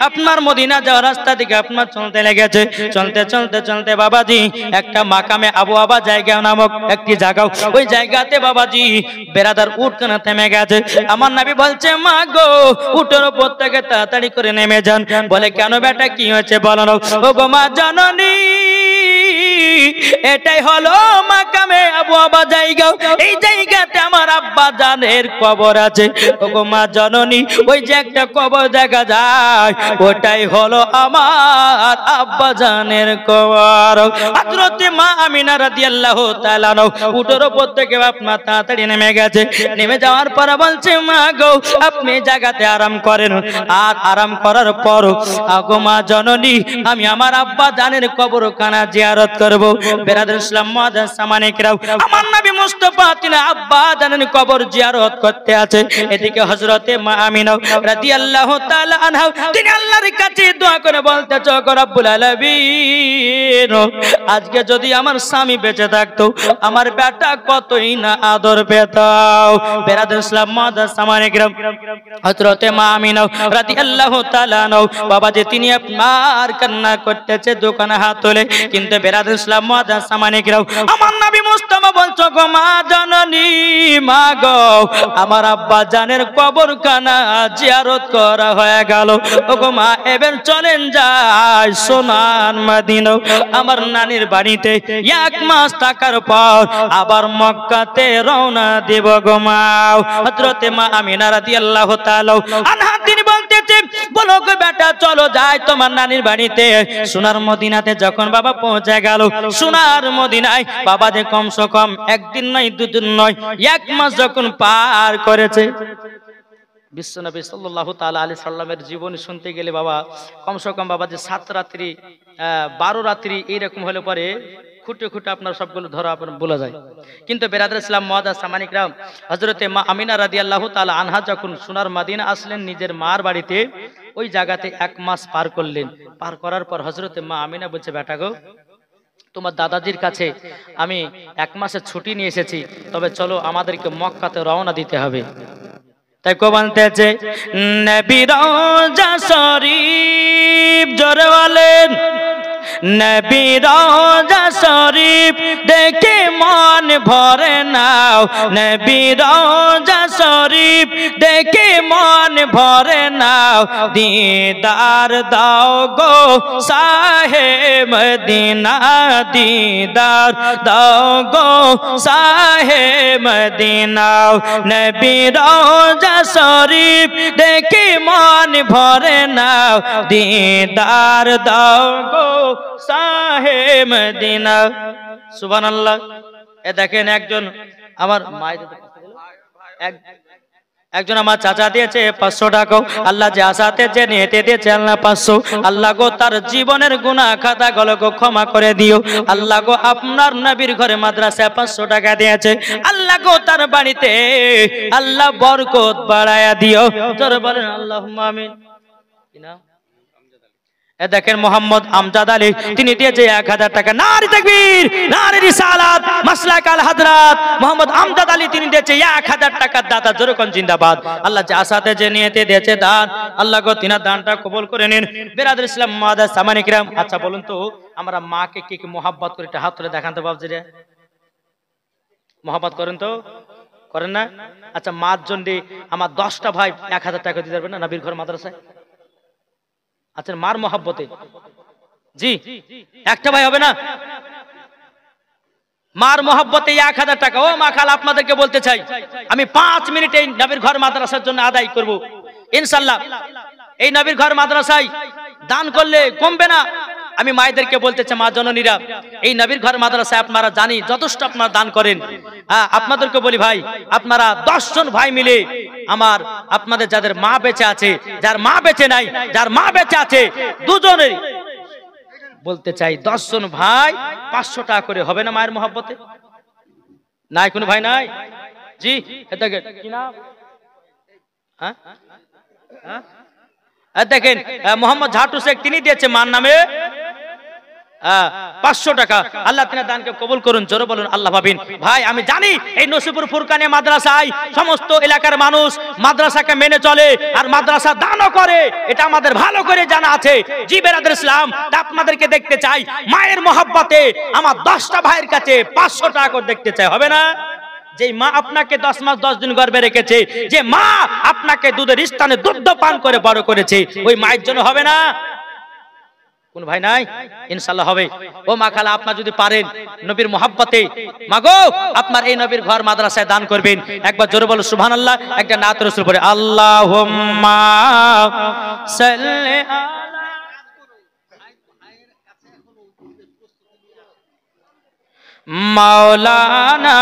আপনার মদিনা যাওয়ার রাস্তা দিকে আপনার চলতে লেগেছে, চলতে চলতে চলতে বাবাজি একটা মাকামে আবু আবা জায়গা নামক একটি জায়গা, ওই জায়গাতে বাবাজি বেরাদার উটখানা থেমে গেছে। আমার নবী বলছে, মা গো, উটের উপর থেকে তাড়াতাড়ি করে নেমে যান। বলে, কেন বেটা, কি হয়েছে বলো না। ও গো মা জননী, এটাই হলো মাকামে আবু আবা জায়গা, এই জায়গাতে আমার আব্বা জানের কবর আছে। ওগো মা জননী, ওই যে একটা কবর দেখা যায়, ওটাই হলো আমার আব্বা জানের কবর। হযরতে মা আমিনা রাদিয়াল্লাহু তাআলা উটের উপর থেকে আপনার তাড়াতাড়ি নেমে গেছে। নেমে যাওয়ার পর বলছে, মা গো, আপনি জায়গাতে আরাম করেন। আর আরাম করার পর, আগো মা জননী, আমি আমার আব্বা জানের কবরখানা জিয়ারত করব। বেরাদুল ইসলাম মুআজ্জাজ সামানিকরাও, আমার নবী মুস্তাফা তিনি আব্বা জানের কবর জিয়ারত করতে আছে। এদিকে হযরতে মা আমিনা রাদিয়াল্লাহু তাআলা আনহা তিনি আল্লাহর কাছে দোয়া করে বলতেছে, ওগো রব্বুল আলামিন, আজকে যদি আমার স্বামী বেঁচে থাকতো, আমার বেটা কতই না আদর পেতাও। বেরাদুল ইসলাম মুআজ্জাজ সামানিকরাও, হযরতে মা আমিনা রাদিয়াল্লাহু তাআলা আনহা বাবাজি তিনি আপনার কান্না করতেছে, দোকানে হাত তোলে। কিন্তু বেরাদুল ইসলাম মুআজ্জাজ সামানিকরাও, আমার নবী মুস্তাফা বলছো, গো মা জননী, মা গো, আমার আব্বা জানের কবরখানা জিয়ারত করা হয়ে গেল। ওগো মা, এবার চলেন যাই সোনার মদিনা, আমার নানির বাড়িতে 1 মাস থাকার পর আবার মক্কাতে রওনা দেব গো মা। হযরতে মা আমিনা রাদিয়াল্লাহু তাআলা আনহা তিনি বলতেছে, বলো গো বেটা, চলো যাই তোমার নানির বাড়িতে। সোনার মদিনাতে যখন বাবা পৌঁছে গেল, সোনার মদিনায় বাবা যে কমসে কম 1 দিন নয় 2 দিন নয় 1 মাস যখন পার করেছে। বিশ্বনবী সাল্লাল্লাহু তাআলা আলাইহি সাল্লামের জীবনী শুনতে গেলে বাবা কমসে কম বাবা যে 7 রাত্রি 12 রাত্রি এইরকম হলে পরে খুঁটে খুঁটে আপনার সবগুলো ধরা আপনার বলা যায়। কিন্তু বেরাদুল ইসলাম মুআজ্জাজ সামানিকরাম, হযরতে মা আমিনা রাদিয়াল্লাহু তাআলা আনহা যখন সোনার মদিনা আসলেন নিজের মার বাড়িতে, ওই জায়গাতে 1 মাস পার করলেন। পার করার পর হযরতে মা আমিনা বলছে, বেটা গো, তোমার দাদাজির কাছে আমি 1 মাসের ছুটি নিয়ে এসেছি, তবে চলো আমাদেরকে মক্কাতে রওনা দিতে হবে। তাই কো বলতেছে নবী রওজা শরীফ, জোরে বলেন নবী রওজা শরীফ দেখে মন ভরে নাও, নবী রওজা শরীফ দেখে মন ভরে নাও, দিদার দাও গো শাহে মদিনা, দিদার দাও গো শাহে মদিনা, নবী রওজা শরীফ দেখে মন ভরে নাও, দিদার দাও গো শাহে মদিনা। সুবহানাল্লাহ। এ দেখেন একজন আমার একজন আমার চাচা দিয়েছে 500 টাকা, আল্লাহ যে আসাতে যে নিতে দিয়েছে আল্লাহ 500, আল্লাহ গো তার জীবনের গুনাহ খাতা গুলো ক্ষমা করে দিও। আল্লাহ গো আপনার নবীর ঘরে মাদ্রাসায় 500 টাকা দিয়েছে, আল্লাহ গো তার বাড়িতে আল্লাহ বরকত বাড়ায়া দিও। জোরে বলেন আল্লাহুম্মা আমিন। কি নাম? এ দেখেন মোহাম্মদ আমজাদ আলী, তিনি দিয়েছে 1000 টাকা। নারে তাকবীর, নারে রিসালাত, মাসলাক আল হাজরাত মোহাম্মদ আমজাদ আলী, তিনি দিয়েছে 1000 টাকা। দাতা জোরে কোন জিন্দাবাদ। আল্লাহ যে আসাতে যে নিয়তে দিয়েছে দান, আল্লাহ গো তিনার দানটা কবুল করে নিন। বিরাদর ইসলাম মুআদ্দাস সামানে কিরাম, আচ্ছা বলুন তো আমরা মাকে কি কি মোহাব্বত করি? একটা হাত তুলে দেখান তো বাবজিরে, মোহাব্বত করেন তো, করেন না? আচ্ছা মার জন্য আমার 10টা ভাই 1000 টাকা দিতে পারবেন না নবীর ঘর মাদ্রাসায়? আচ্ছা মার মোহাব্বতে জি একটা ভাই হবে না? মার মোহাব্বতে 1000 টাকা। ও মা খালা, আপনাদেরকে বলতে চাই আমি 5 মিনিটে নবীর ঘর মাদ্রাসার জন্য আদায় করব ইনশাআল্লাহ। এই নবীর ঘর মাদ্রাসায় দান করলে কমবে না। আমি মায়েদেরকে বলতে চাই, মা জননীরা, এই নবীর ঘর মাদ্রাসায় আপনারা জানি যথেষ্ট আপনারা দান করেন। আপনাদেরকে বলি ভাই, আপনারা 10 জন ভাই মিলে আমার আপনাদের যাদের মা বেঁচে আছে, যার মা বেঁচে নাই, যার মা বেঁচে আছে, দুজনেরই বলতে চাই 10 জন ভাই 500 টাকা করে হবে না মায়ের মহব্বতে? নাই কোনো ভাই নাই? জি কি নাম? দেখেন মোহাম্মদ ঝাটু শেখ, তিনি দিয়েছে মার নামে 500 টাকা। আল্লাহ তিনার দানকে কবুল করুন। জোরে বলুন আল্লাহ ভাবিন। ভাই আমি জানি এই নসিপুর ফুরকানিয়া মাদ্রাসায় সমস্ত এলাকার মানুষ মাদ্রাসাকে মেনে চলে আর মাদ্রাসা দানও করে, এটা আমাদের ভালো করে জানা আছে। জি বিরাদর ইসলাম, আপনাদেরকে দেখতে চাই মায়ের মহব্বতে আমার 10টা ভাইয়ের কাছে 500 টাকা করে দেখতে চাই, হবে না? যে মা আপনাকে 10 মাস 10 দিন গর্ভে রেখেছে, যে মা আপনাকে দুধের স্থানে দুধ পান করে বড় করেছে, ওই মায়ের জন্য হবে না? কোন ভাই নাই? ইনশাআল্লাহ হবে। ও মা খালা, আপনারা যদি পারেন নবীর মোহাব্বতে মাগো আপনার এই নবীর ঘর মাদ্রাসায় দান করবেন। একবার জোরে বলো সুবহানাল্লাহ, একটা নাত রাসূল পড়ে আল্লাহুম্মা সাল্লি মাওলানা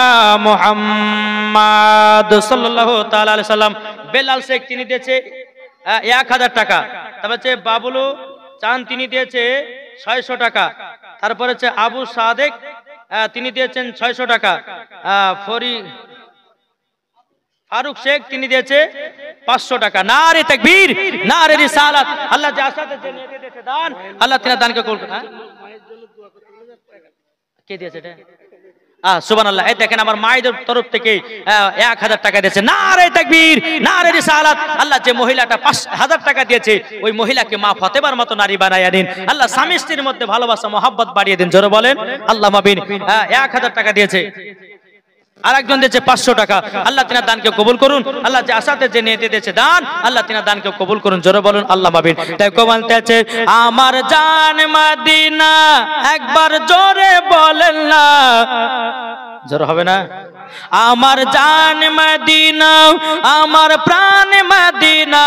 মুহাম্মদ সাল্লাল্লাহু তাআলা আলাইহি সাল্লাম। বেলাল শেখ তিনি দিয়েছে 1000 টাকা। তারপর হচ্ছে বাবুলু চান, তিনি দিয়েছে 600 টাকা। তারপর হচ্ছে আবু সাদেক, তিনি দিয়েছেন 600 টাকা। ফারুক শেখ, তিনি দিয়েছে 500 টাকা। নারে তাকবীর, নারে রিসালাত। আল্লাহ যে আসাতে যে নিয়ে দিয়েছে দান, আল্লাহ তিনার দানকে কবুল করুন। কে দিয়েছে এটা? সুবহানাল্লাহ। এই দেখেন আমার মায়েদের তরফ থেকে 1000 টাকা দিয়েছে। নারে তাকবীর, নারে রিসালাত। আল্লাহ যে মহিলাটা 5000 টাকা দিয়েছে, ওই মহিলাকে মা ফাতেমার মতো নারী বানাইয়া দিন। আল্লাহ স্বামী স্ত্রীর মধ্যে ভালোবাসা মহব্বত বাড়িয়ে দিন। জোরে বলেন আল্লাহ মাবিন। 1000 টাকা দিয়েছে। আরেকজন দিয়েছে 500 টাকা। আল্লাহ তিনার দানকে কবুল করুন। আল্লাহ যে আসাতে যে নিতে দিয়েছে দান, আল্লাহ তিনার দানকে কবুল করুন। জোরে বলুন আল্লাহ মাবিন। তাই বলতে আছে আমার জান মদিনা, একবার জোরে বলেন না, জোরে হবে না? আমার জান মদিনা, আমার প্রাণ মদিনা,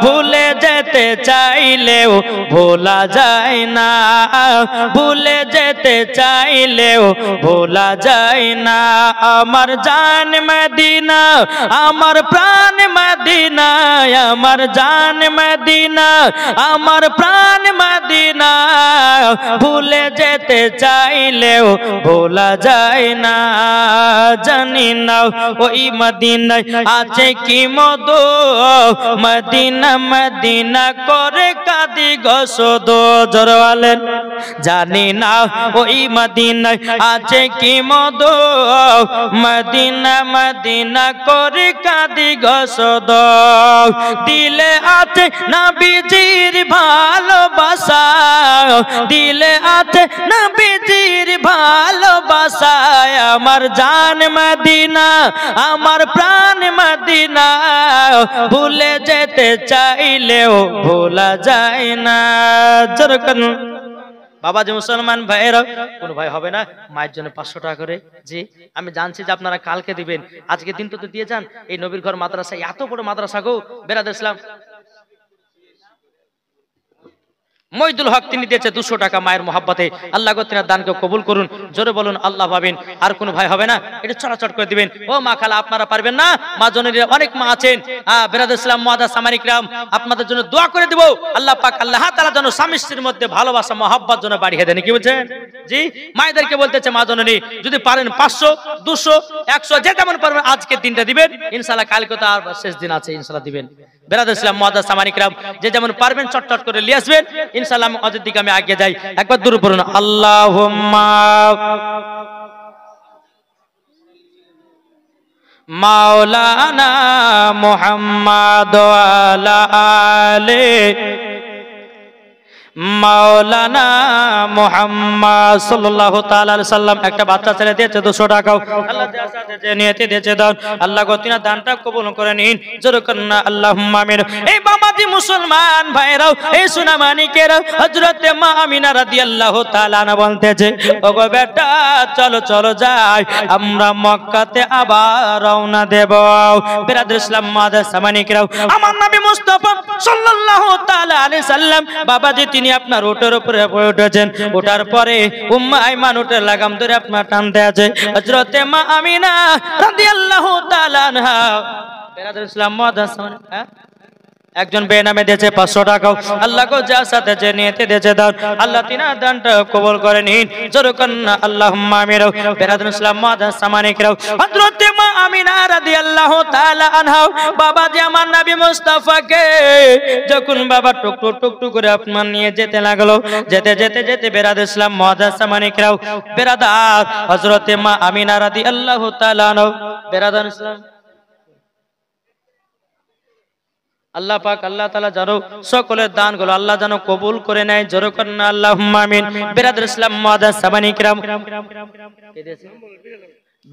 ভুলে যেতে চাইলেও ভোলা যায় না, ভুলে যেতে চাইলেও ভোলা যায় না। আমার জান মদিনা, আমার প্রাণ মদিনা, আমার জান মদিনা, আমার প্রাণ মদিনা, ভুলে যেতে চাইলেও ভোলা যায় না। জানি না ওই মদিনায় আছে কি মধু মদিনা মদিনা করে কাঁদি গো শুধু জোরে বলেন জানি না ওই মদিনায় আছে কি মধু মদিনা মদিনা করে কাঁদি গো শুধু দিলে আছে নবীজির ভালোবাসা দিলে আছে নবীজির ভালোবাসা আমার জান মদিনা আমার প্রাণ মদিনা ভুলে যেতে চাইলেও ভোলা যায় না যেরকম বাবাজি মুসলমান ভাইয়েরা কোন ভাই হবে না মায়ের জন্য 500 টাকা করে জি আমি জানছি যে আপনারা কালকে দিবেন আজকে দিন তো দিয়ে যান এই নবীর ঘর মাদ্রাসা এত বড় মাদ্রাসা গো বেরাদ ইসলাম মইদুল হক তিনি দিয়েছে 200 টাকা মায়ের মহব্বতে আল্লাহ গো তিনার দানকে কবুল করুন জোরে বলুন আল্লাহ পাবেন আর কোন ভাই হবে না এটা চড়াচড় করে দিবেন ও মা খালা আপনারা পারবেন না মা জননীরা অনেক মা আছেন বেরাদ ইসলাম মুআদ্দাস সামানী کرام আপনাদের জন্য দোয়া করে দেব আল্লাহ পাক আল্লাহ তাআলা যেন স্বামী স্ত্রীর মধ্যে ভালোবাসা মহব্বত যেন বাড়িয়ে দেন কি বলছেন জি মায়েদেরকে বলতেছে মা জননী যদি পারেন 500 200 100 যে যেমন পারবেন আজকে দিনটা দিবেন ইনশাআল্লাহ কালকে তো আর শেষ দিন আছে ইনশাআল্লাহ দিবেন বেরাদ ইসলাম মুআদ্দাস সামানী کرام যে যেমন পারবেন চটচট করে নিয়ে আসবেন ইনশাআল্লাহ অজর দিকে আমি আগে যাই একবার দূর পড়ুন আল্লাহুম্মা মাওলানা মুহাম্মদ ওয়া আলা আলি মাওলানা মুহাম্মদ সাল্লাল্লাহু তাআলা আলাইহি সাল্লাম একটা বাচ্চা ছেলে দিয়েছে 200 টাকা আল্লাহ যে নিয়তে দিয়েছে দাও আল্লাহ গো তিনা দানটা কবুল করে নিন জোরে করুন আল্লাহুম্মা আমিন এই বাবাজি মুসলমান ভাইরাও এই সুনামানিকেরা হযরতে মা আমিনা রাদিয়াল্লাহু তাআলা আনহা বলতেছে ওগো বেটা চলো চলো যাই আমরা মক্কাতে আবার রওনা দেব বিরাদর ইসলাম মুআদ্দাস সামানিকেরা আমার নবী মুস্তাফা সাল্লাল্লাহু তাআলা আলাইহি সাল্লাম বাবাজি তিনি আপনার ওটার উপরে উঠেছেন ওঠার পরে উম্মে আইমান ওটার লাগাম ধরে আপনার টানতে আছে হযরতে মা আমিনা রাদিয়াল্লাহু তাআলা আনহা বিরাদর ইসলাম মুআদ্দাস সামানিকেরা একজন বেনামে দিয়েছে 500 টাকা আল্লাহ গো যার সাথে যে নিয়তে দিয়েছে দাও আল্লাহ তিনার দানটা কবুল করে নিন জোরে করুন আল্লাহুম্মা আমিন বিরাদর ইসলাম মুআদ্দাস সামানিকেরা হযরতে মা আমিনা রাদিয়াল্লাহু তাআলা আনহা বাবাজি আমার নবী মুস্তাফাকে যখন বাবা টুকটুক করে আপমান নিয়ে যেতে লাগলো যেতে যেতে যেতে বিরাদর ইসলাম মুআদ্দাস সামানিকেরা বিরাদার হযরতে মা আমিনা রাদিয়াল্লাহু তাআলা আনহা বিরাদর ইসলাম আল্লাহ পাক আল্লাহ তাআলা জানো সকলের দানগুলো আল্লাহ জানো কবুল করে নেয় জোরে করুন আল্লাহুম্মা আমিন বিরাদর ইসলাম মুআদ্দাস সামানী کرام কে দিয়েছে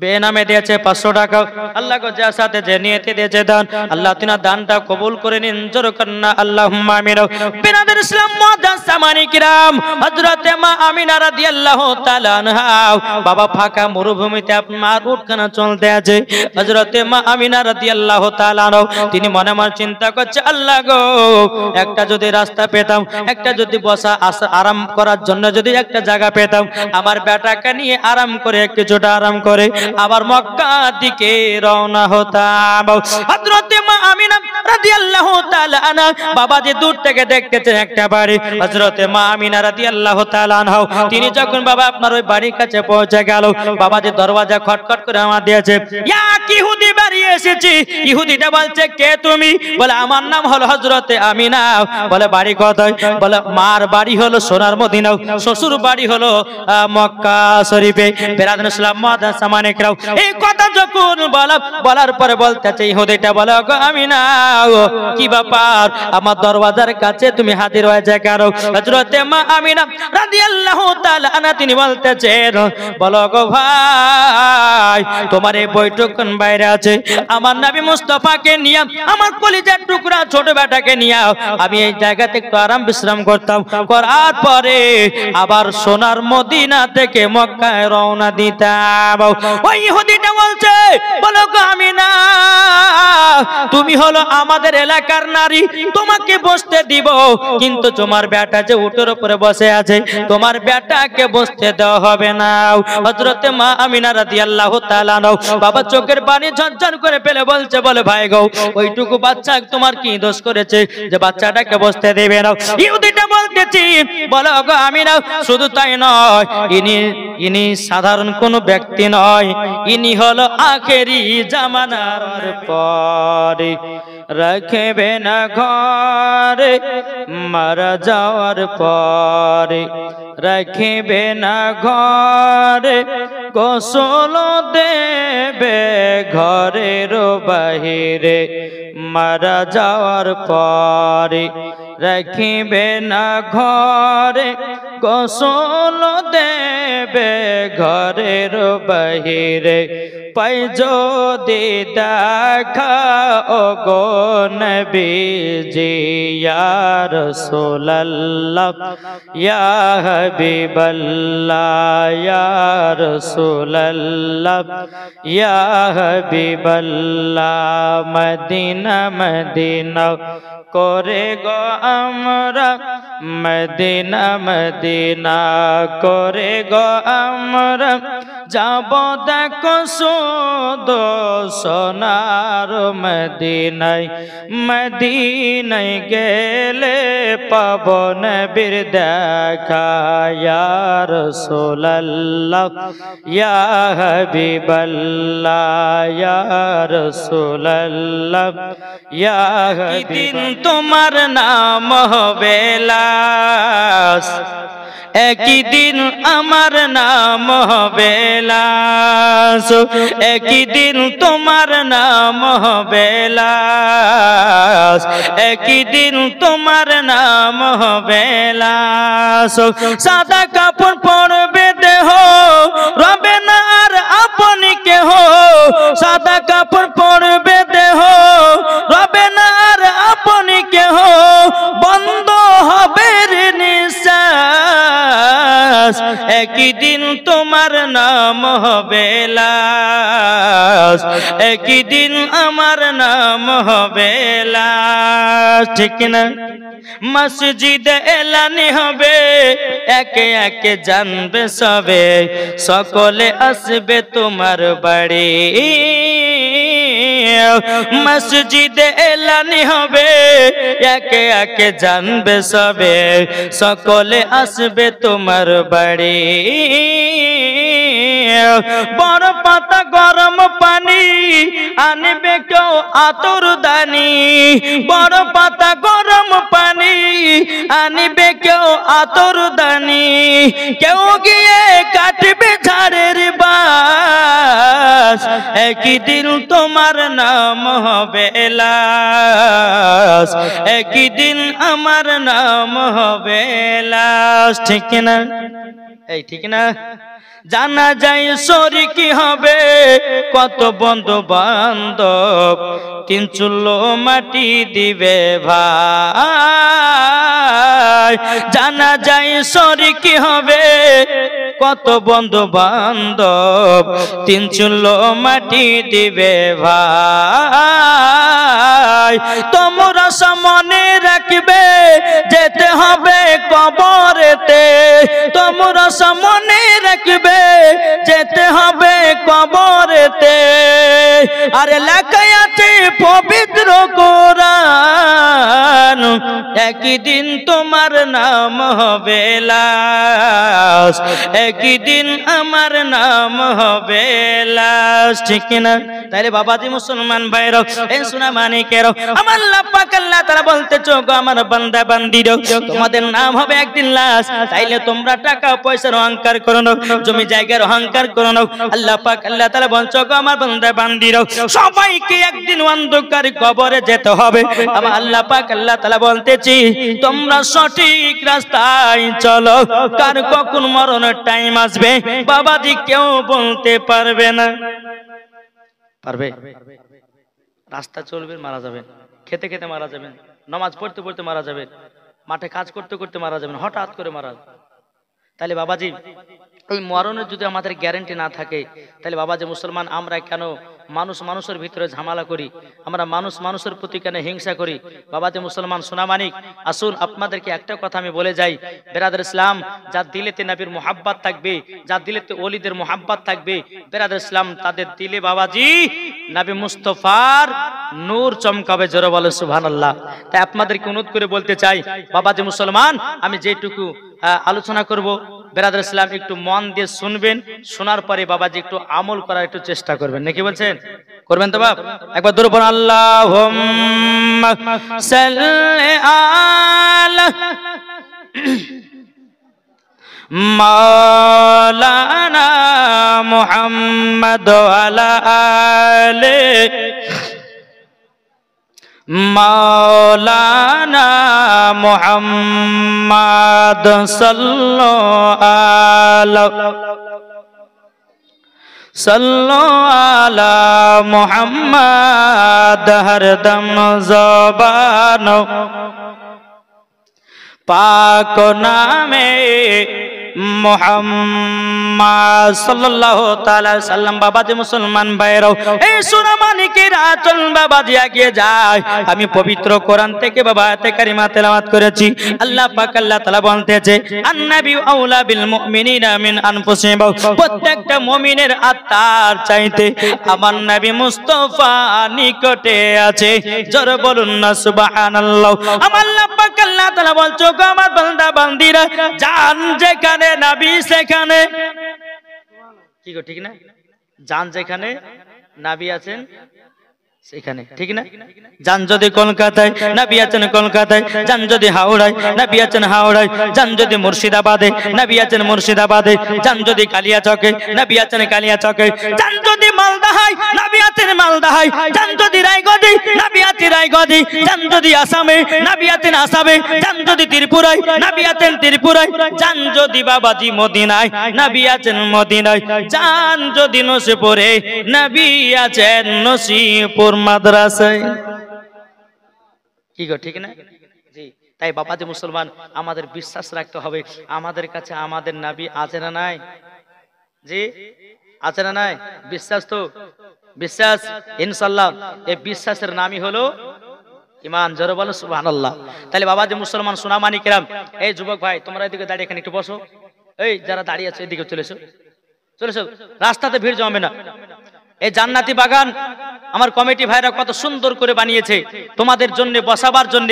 বেনামে দিয়েছে 500 টাকা আল্লাহ গো যার সাথে যে নিয়তে দিয়েছে দান আল্লাহ তিনার দানটা কবুল করে নিন জোরে করুন আল্লাহুম্মা আমিন বিরাদর ইসলাম মুআদ্দাস সামানী کرام হযরতে মা আমিনা রাদিয়াল্লাহু তাআলা আনহা বাবা ফাঁকা মরুভূমিতে আপনার উটখানা চলতে আছে হযরতে মা আমিনা রাদিয়াল্লাহু তাআলা আনহা তিনি মনে মনে চিন্তা করছে আল্লাহ গো একটা যদি রাস্তা পেতাম একটা যদি বসা আরাম করার জন্য যদি একটা জায়গা পেতাম আমার বেটাকে নিয়ে আরাম করে কিছুটা আরাম করে আবার মক্কা দিকে রওনা হতাম হযরতে মা আমিনা রাদিয়াল্লাহু তাআলা আনহা বাবাজি দূর থেকে দেখতেছেন একটা বাড়ি হযরতে মা আমিনা রাদিয়াল্লাহু তাআলা আনহা তিনি যখন বাবা আপনার ওই বাড়ির কাছে পৌঁছে গেল বাবাজি দরওয়াজা খটখট করে আওয়াজ দিয়েছে ইয়া ইহুদি বাড়ি এসেছি ইহুদিটা বলছে কে তুমি বলে আমার নাম হলো হযরতে আমিনা বলে বাড়ি কোথায় বলে মার বাড়ি হলো সোনার মদিনা শ্বশুর বাড়ি হলো মক্কা শরীফে বিরাদর ইসলাম মুআদ্দাস সামানী کرام এই কথা যখন বলার পরে বলতেছে ইহুদিটা বলে গো আমিনা কি ব্যাপার আমার দরওয়াজার কাছে তুমি হাজির হয়েছে কেন হযরতে মা আমিনা রাদিয়াল্লাহু তাআলা আনহা তিনি বলতেছেন বলো গো ভাই তোমার এই বৈঠক কোন বাইরে আছে আমার নবী মুস্তাফাকে নিয়ে আমার কলিজার টুকরা ছোট বেটাকে নিয়ে আমি এই জায়গাতে একটু আরাম বিশ্রাম করতাম করার পরে আবার সোনার মদিনা থেকে মক্কায় রওনা দিতাম ওই ইহুদিটা বলছে বলো গো আমিনা তুমি হলো আমাদের এলাকার নারী তোমাকে বসতে দিব কিন্তু তোমার বেটা যে উটের উপরে বসে আছে তোমার বেটাকে বসতে দেওয়া হবে না হযরতে মা আমিনা রাদিয়াল্লাহু তাআলা আনহা বাবা চোখের পানি ঝরঝর করে ফেলে বলছে বলে ভাই গো ওইটুকু বাচ্চা তোমার কি দোষ করেছে যে বাচ্চাটাকে বসতে দেবে না ইহুদিটা বলতেছি, বলো গো আমিনা। শুধু তাই নয়, ইনি সাধারণ কোনো ব্যক্তি নয়, ইনি হলো আখেরি জামানার পরে রাখবে না ঘরে, মারা যাওয়ার পরে রাখবে না ঘরে, গোসল দেবে ঘরের বাহিরে, মারা যাওয়ার পরে রাখবে না ঘরে, গোসল দেবে ঘরের বাহিরে। পাই যদি দেখা ওগো নবীজি ইয়া রাসূলুল্লাহ ইয়া হাবিবাল্লাহ ইয়া রাসূলুল্লাহ ইয়া হাবিবাল্লাহ, মদিনা মদিনা করে গো আমরা, মদিনা মদিনা করে গো আমরা, যাব দেখো শুধু সোনার মদিনায়, মদিনায় গেলে পাব নবীর দেখা ইয়া রাসূলুল্লাহ ইয়া হাবিবাল্লাহ ইয়া রাসূলুল্লাহ ইয়া হাবিবাল্লাহ। তোমার নাম হবে লাশ, একই দিন আমার নাম হবে লাশ, একই দিন তোমার নাম হবে লাশ, একই দিন তোমার নাম হবে লাশ। সাদা কাপড় পরবে দেহ, রবে না আর আপনি কেহ, সাদা কাপড় পরবে দেহ, রবে না আর আপনি কেহ, বন্ধ হবে নিঃশ্বাস, একই দিন তোমার নাম হবে লাশ, একই দিন আমার নাম হবে লাশ। ঠিক না? মসজিদে এলানি হবে, একে একে জানবে সবে, সকলে আসবে তোমার বাড়ি। মসজিদে এলানি হবে, একে একে জানবে সবে, সকলে আসবে তোমার বাড়ি। বড় পাতা গরম পানি আনবে কেউ আতর দানি, বড় পাতা গরম পানি আনবে কেউ আতর দানি, কেউ গিয়ে কাটবে ঝাড়ের বাস, একই দিন তোমার নাম হবে লাশ, একই দিন আমার নাম হবে লাশ। ঠিক না? এই ঠিক না? জানা যায় শরীকি হবে কত বন্ধু বান্ধব, তিন চুলো মাটি দিবে ভাই। জানা যায় শরীকি হবে কত বন্ধু বান্ধব, তিন চুলো মাটি দিবে ভাই। তোমরা সামনে রাখবে যেতে হবে কবরেতে, তোমরা সামনে রাখবে যেতে হবে কবরেতে। আরে লেখা আছে পবিত্র কোরআন, একই দিন তোমার নাম হবে লাশ, একই দিন আমার নাম হবে লাশ। ঠিক না? তাইলে বাবাজি মুসলমান ভাইরা, এই সোনা মানিকেরা, আমার আল্লাহ পাক আল্লাহ তাআলা বলতে চোখো আমার বান্দা বান্দিরা, তোমাদের নাম হবে একদিন লাশ। তাইলে তোমরা টাকা পয়সার অহংকার করো না, জমি জায়গার অহংকার করো না। আল্লাহ পাক আল্লাহ তাআলা বলছে গো আমার বান্দা বান্দিরা, সবাইকে একদিন অন্ধকার কবরে যেতে হবে। আমার আল্লাহ পাক আল্লাহ তাআলা বলতেছি, তোমরা সঠিক রাস্তায় চলো, কার কখন মরণের টাইম আসবে বাবাজি কেউ বলতে পারবে না। পারবে? রাস্তা চলবে মারা যাবেন, খেতে খেতে মারা যাবেন, নামাজ পড়তে পড়তে মারা যাবেন, মাঠে কাজ করতে করতে মারা যাবেন, হঠাৎ করে মারা। তাহলে বাবাজি ওই মরণের যদি আমাদের গ্যারান্টি না থাকে, তাহলে বাবাজি মুসলমান আমরা কেন মানুষ মানুষের ভিতরে ঝামেলা করি, আমরা মানুষ মানুষের প্রতি কেন হিংসা করি? বাবাজি মুসলমান সোনামানিক, আসুন আপনাদেরকে একটা কথা আমি বলে যাই, বেরাদার ইসলাম, যার দিলেতে নবীর মোহাব্বত থাকবে, যার দিলেতে ওলিদের মোহাব্বত থাকবে, বেরাদার ইসলাম তাদের দিলে বাবাজি নবী মুস্তফার নূর চমকাবে, জোরে বলে সুবহানাল্লাহ। তাই আপনাদেরকে অনুরোধ করে বলতে চাই, বাবা যে মুসলমান, আমি যেটুকু আলোচনা করব বেরাদার ইসলাম একটু মন দিয়ে শুনবেন, শোনার পরে বাবাজি একটু আমল করার একটু চেষ্টা করবেন, নাকি বলছেন? করবেন তো বাপ? একবার দূর পড়ুন, আল্লাহুম্মা সাল্লি আলা মাওলানা মুহাম্মদ ওয়ালা আলি মাওলানা মুহাম্মদ সাল্লাল্লাহু আলা মুহাম্মদ হরদম জবান পাক নামে মুহাম্মদ সাল্লাল্লাহু তাআলা সাল্লাম। বাবাজি মুসলমান ভাইরাও, এই সোনামানিকেরা চল বাবাজি এগিয়ে যায়। আমি পবিত্র কোরআন থেকে বাবা আয়াতে কারিমা তেলাওয়াত করেছি। আল্লাহ পাক আল্লাহ তাআলা বলতেছে, আন-নাবী আউলা বিল মুমিনিনা মিন আনফুসিহিম, প্রত্যেকটা মুমিনের আত্মার চাইতে আমার নবী মুস্তাফা নিকটে আছে। জোরে বলুন না সুবহানাল্লাহ। আমার আল্লাহ পাক আল্লাহ তাআলা বলছো, আমার বান্দা বান্দিরা জান যেখানে নবী সেখানে, কি গো ঠিক না? জান যেখানে নবী আছেন সেখানে, ঠিক না? জান যদি কলকাতায় নবী আছেন কলকাতায়, জান যদি হাওড়ায় নবী আছেন হাওড়ায়, জান যদি মুর্শিদাবাদে নবী আছেন মুর্শিদাবাদে, জান যদি কালিয়াচকে নবী আছেন কালিয়াচকে, জান যদি মালদাহায় নবী আছেন মালদাহায়, জান যদি রায়গঞ্জে নবী আছেন রায়গঞ্জে, জান যদি আসামে নবী আছেন আসামে, জান যদি ত্রিপুরায় নবী আছেন ত্রিপুরায়, জান যদি বাবাজি মদিনায় নবী আছেন মদিনায়, জান যদি নসিপুরে নবী আছেন নসিপুর মাদ্রাসায়। কি গো ঠিক না? জি। তাই বাবাজি মুসলমান, আমাদের বিশ্বাস রাখতে হবে আমাদের কাছে আমাদের নবী আছে না নাই? জি আছে না নাই? বিশ্বাস তো, বিশ্বাস ইনশাআল্লাহ। এই বিশ্বাসের নামই হলো ঈমান। জোরে বলো সুবহানাল্লাহ। তাহলে বাবাজি মুসলমান সোনামানি কিরাম, এই যুবক ভাই তোমরা এদিকে দাঁড়িয়ে এখানে একটু বসো। এই যারা দাঁড়িয়ে আছে এদিকে চলে এসো, চলে এসো, রাস্তাতে ভিড় জমাবে না। এই জান্নাতি বাগান আমার কমিটি ভাইরা কত সুন্দর করে বানিয়েছে তোমাদের জন্য বসাবার জন্য।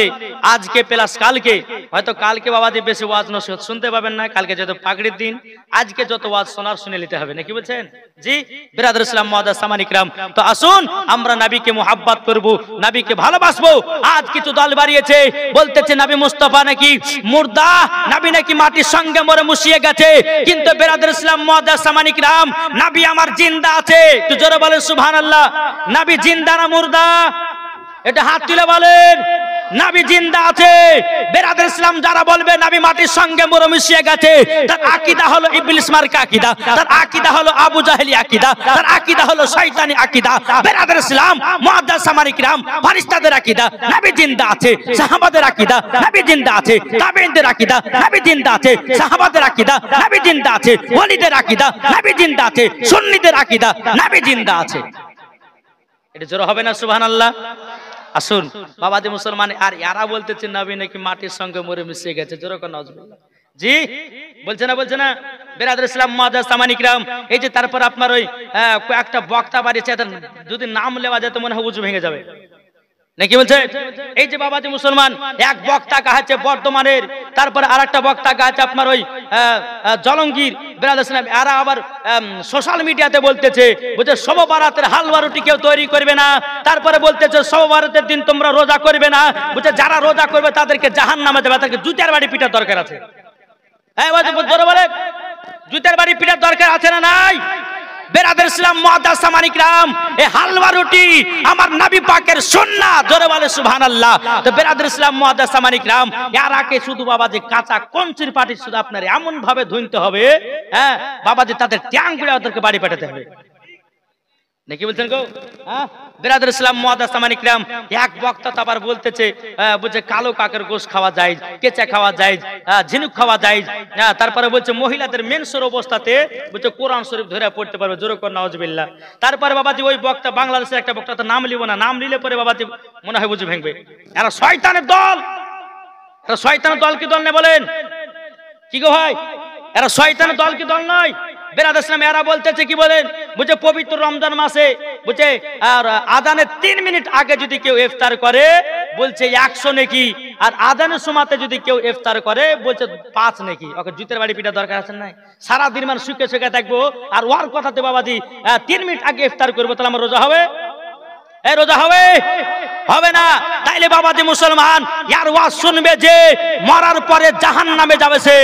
আজকে প্লাস কালকে, হয়তো কালকে বাবাজি বেশি ওয়াজ নসিহত শুনতে পাবেন না, কালকে যেহেতু পাগড়ির দিন, আজকে যত ওয়াজ শোনার শুনে নিতে হবে, নাকি বলছেন? জি বিরাদর ইসলাম মুআজ্জাজ সামানি কিরাম, তো আসুন আমরা নবীকে মুহাব্বত করব, নবীকে ভালোবাসবো। আজ কিছু দল বাড়িয়েছে, বলতেছে নবী মুস্তাফা নাকি মুর্দা, নবী নাকি মাটির সঙ্গে মরে মুছিয়ে গেছে। কিন্তু বিরাদর ইসলাম মুআজ্জাজ সামানি কিরাম, নবী আমার জিন্দা আছে। একটু জোরে বলেন সুবহানাল্লাহ। নবী জিন্দা না মুর্দা? এটা হাত তুলে বলেন। নবী জিন্দা আছে। বিরাদর ইসলাম যারা বলবে নবী মাটির সঙ্গে মরে মিশিয়ে গেছে, তার আকীদা হলো ইবলিস মার্কা আকীদা, তার আকীদা হলো আবু জাহেলি আকীদা, তার আকীদা হলো শয়তানি আকীদা। বিরাদর ইসলাম মুআজ্জাজ সামানি কিরাম, ফেরেশতাদের আকীদা নবী জিন্দা আছে, সাহাবাদের আকীদা নবী জিন্দা আছে, তাবেঈনদের আকীদা নবী জিন্দা আছে, সাহাবাদের আকীদা নবী জিন্দা আছে, ওয়ালিদের আকীদা নবী জিন্দা আছে, সুন্নিদের আকীদা নবী জিন্দা আছে। এটা জোরে হবে না সুবহানাল্লাহ? আসুন বাবাজি মুসলমান, আর এরা বলতেছে নবী নাকি মাটির সঙ্গে মরে মিশে গেছে। জোরে কোন নাউজুবিল্লাহ। জি বলছে না, বলছে না? বিরাদর ইসলাম মুআজ্জাজ সামানি কিরাম, এই যে তারপর আপনার ওই একটা বক্তা বাড়িয়েছে, যদি নাম নেওয়া যায় তো মনে হয় উজু ভেঙে যাবে, নাকি বলছে? এই যে বাবাজি মুসলমান, এক বক্তা কাহাচ্ছে বর্ধমানের, তারপরে আরেকটা বক্তা কাহাচ্ছে আপনার ওই জলঙ্গির। বিরাদর ইসলাম এরা আবার সোশ্যাল মিডিয়াতে বলতেছে, বলছে শব বারাতের হালুয়া রুটি কেউ তৈরি করবে না, তারপরে বলতেছে শব বারাতের দিন তোমরা রোজা করবে না, বলছে যারা রোজা করবে তাদেরকে জাহান্নামে যাবে, তাদেরকে জুতার বাড়ি পিটার দরকার আছে। হ্যাঁ জোরে বলে, জুতার বাড়ি পিটার দরকার আছে না নাই? বিরাদর ইসলাম মুআজ্জাজ সামানি কিরাম, এই হালুয়া রুটি আমার নবী পাকের সুন্নাত। জোরে বলে সুবহানাল্লাহ। তো বিরাদর ইসলাম মুআজ্জাজ সামানি কিরাম, এরাকে শুধু বাবাজি কাঁচা কঞ্চির পাটি শুধু আপনার এমন ভাবে ধুইতে হবে, হ্যাঁ বাবাজি তাদের ট্যাং গুলো ওদেরকে বাড়ি পাঠাতে হবে, নাকি বলছেন গো? হ্যাঁ বিরাদর ইসলাম মুআজ্জাজ সামানি কিরাম, এক বক্তা তো আবার বলতেছে, বলছে কালো কাকের গোশ খাওয়া যায়, কেঁচা খাওয়া যায়, ঝিনুক খাওয়া যায়, তারপরে বলছে মহিলাদের মেন্সের অবস্থাতে বলছে কোরআন শরীফ ধরে পড়তে পারবে। জোরে কোন নাউজুবিল্লাহ। তারপরে বাবাজি ওই বক্তা, বাংলাদেশের একটা বক্তা, তো নাম লিব না, নাম নিলে পরে বাবাজি মনে হয় বুঝে ভেঙবে। এরা শয়তানের দল, এরা শয়তানের দল কি দল নেই বলেন? কি গো ভাই, এরা শয়তানের দল কি দল নয়? বেরাদ ইসলাম এরা বলতেছে কি বলেন, বুঝে পবিত্র রমজান মাসে বুঝে আর আজানের 3 মিনিট আগে যদি কেউ ইফতার করে বলছে 100 নেকি, আর আজানের সময়তে যদি কেউ ইফতার করে বলছে 5 নেকি। ওকে জুতের বাড়ি পিটা দরকার আছে না? সারা দিন মানে সুখে সুখে থাকবো আর ওর কথাতে বাবাজি 3 মিনিট আগে ইফতার করবো, তাহলে আমার রোজা হবে? এই রোজা হবে? হবে না। তাইলে বাবাজি মুসলমান ইয়ার ওয়াজ শুনবে যে মরার পরে জাহান্নামে যাবে সে।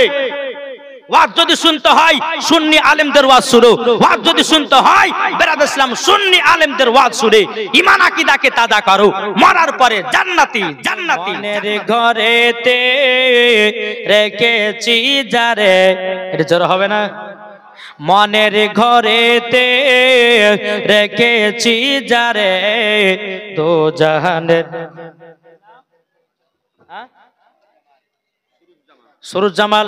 ওয়াজ যদি শুনতে হয় সুন্নি আলেমদের ওয়াজ শুনো, ওয়াজ যদি শুনতে হয় বেরাদ ইসলাম সুন্নি আলেমদের ওয়াজ শুনে ঈমান আকীদাকে তাজা করো, মরার পরে জান্নাতি জান্নাতি। মনের ঘরেতে রেখেছি যারে, এটা জোর হবে না? মনের ঘরেতে রেখেছি যারে দো জাহানের। সুরুজ জামাল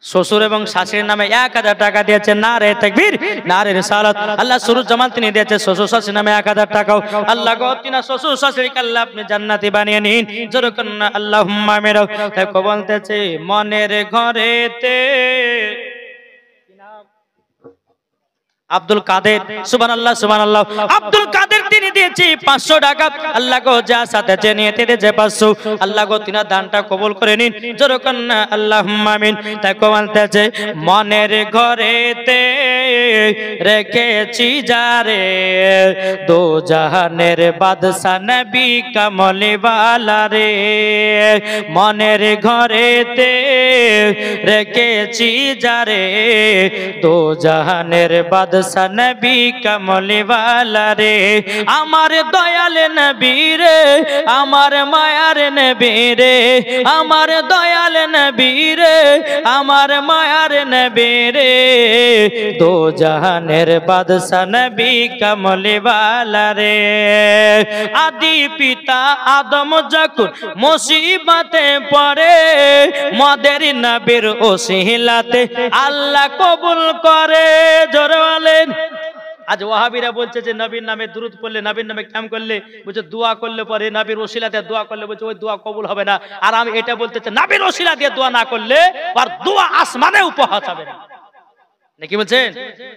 শ্বশুর এবং শাশুড়ির নামে 1000 টাকা দিয়েছে। নারে তাকবীর, নারে রিসালাত। আল্লাহ সুরুজ জামাল তিনি দিয়েছে শ্বশুর শাশুড়ির নামে 1000 টাকাও। আল্লাহ গো তিনা শ্বশুর শাশুড়িকে আল্লাহ আপনি জান্নাতি বানিয়ে নিন, জোরে করুন না আল্লাহুম্মা আমিন। দেখো বলতেছে মনের ঘরেতে আব্দুল কাদের, সুবহানাল্লাহ সুবহানাল্লাহ। আব্দুল কাদের তিনি দিয়েছে 500 টাকা। আল্লাহ গো যা সাথে নিয়ে দিয়েছে 500, আল্লাহ গো তিনা দানটা কবুল করে নিন, জোরে করুন না আল্লাহুম্মা আমিন। দেখো বলতেছে মনের ঘরেতে রেখেছি যারে দো জাহানের বাদশা নবী কামলি ওয়ালা রে। মনের ঘরেতে রেখেছি যারে দো জাহানের বাদশা নবী কামলি ওয়ালা রে। আমার দয়াল নবী রে, আমার মায়ার নবী রে, আমার দয়াল নবী রে, আমার মায়ার নবী রে দো জাহানের বাদশা নবী কামলি ওয়ালা রে। আদি পিতা আদম যখন মুসিবতে পড়ে মদের নবীর ওসিলাতে আল্লাহ কবুল করে, জোরে বলেন। আজ ওয়াহাবিরা বলছে যে নবীর নামে দুরূদ পড়লে, নবীর নামে কাম করলে বলছে দোয়া করলে পরে নবীর ওসিলাতে দোয়া করলে বলছে ওই দোয়া কবুল হবে না। আর আমি এটা বলতে চাই নবীর ওসিলা দিয়ে দোয়া না করলে আর দোয়া আসমানে উপহার হবে না। নাকি বলছেন?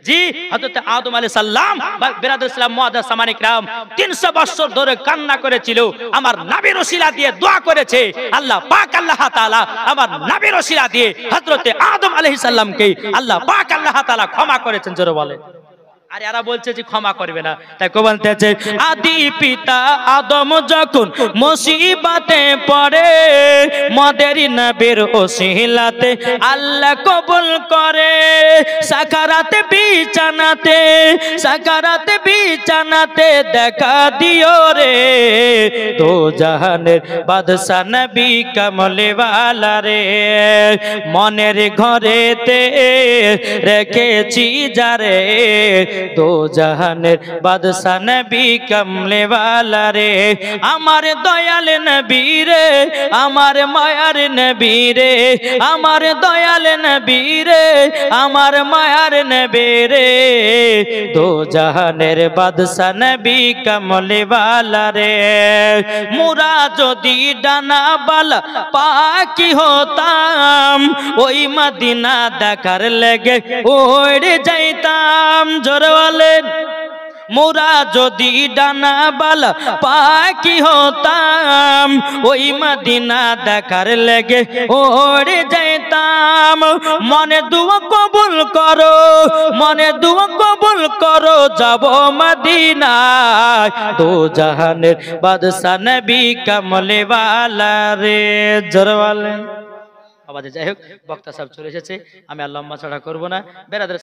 জি, হযরত আদম আলাইহিস সালাম বিরাদর ইসলাম মুআদ্দাস সামানি کرام 300 বছর ধরে কান্না করেছিল, আমার নবীর ওসিলা দিয়ে দোয়া করেছে আল্লাহ পাক আল্লাহ তাআলা আমার নবীর ওসিলা দিয়ে হযরত আদম আলাইহিস সালামকে আল্লাহ পাক আল্লাহ তাআলা ক্ষমা করেছেন, জোরে বলে। আর এরা বলছে যে ক্ষমা করবে না। তাই কো বলতেছে আদি পিতা আদম যখন মুসিবতে পড়ে মদের নবীর ওসিলাতে আল্লাহ কবুল করে। সাকারাতে বিছানাতে, সাকারাতে বিছানাতে দেখা দিও রে দো জাহানের বাদশা নবী কামলি ওয়ালা রে। মনের ঘরেতে রেখেছি যারে দো জাহানের বাদশা নবী কামলি ওয়ালা রে। আমার দয়াল নবী রে, আমার মায়ার নবী রে, আমার দয়াল নবী রে, আমার মায়ার নবী রে দো জাহানের বাদশা নবী কামলি ওয়ালা রে। মুরা যদি ডানা বালা পাখি হতাম ওই মদিনা দেখার লেগে উড়ে যাইতাম, জোরে বলেন। মোরা যদি ডানা বালা পাখি হতাম ওই মদিনা দেখার লেগে উড়ে যাইতাম। মনে দুয়া কবুল করো, মনে দুয়া কবুল করো, যাব মদিনায় দো জাহানের বাদশা নবী কামলি ওয়ালা রে, জোরে বলেন। বাবা যাই হোক বক্তা সাহেব চলে এসেছে, আমি আর লম্বা ছাড়া করবো না। বেরাদার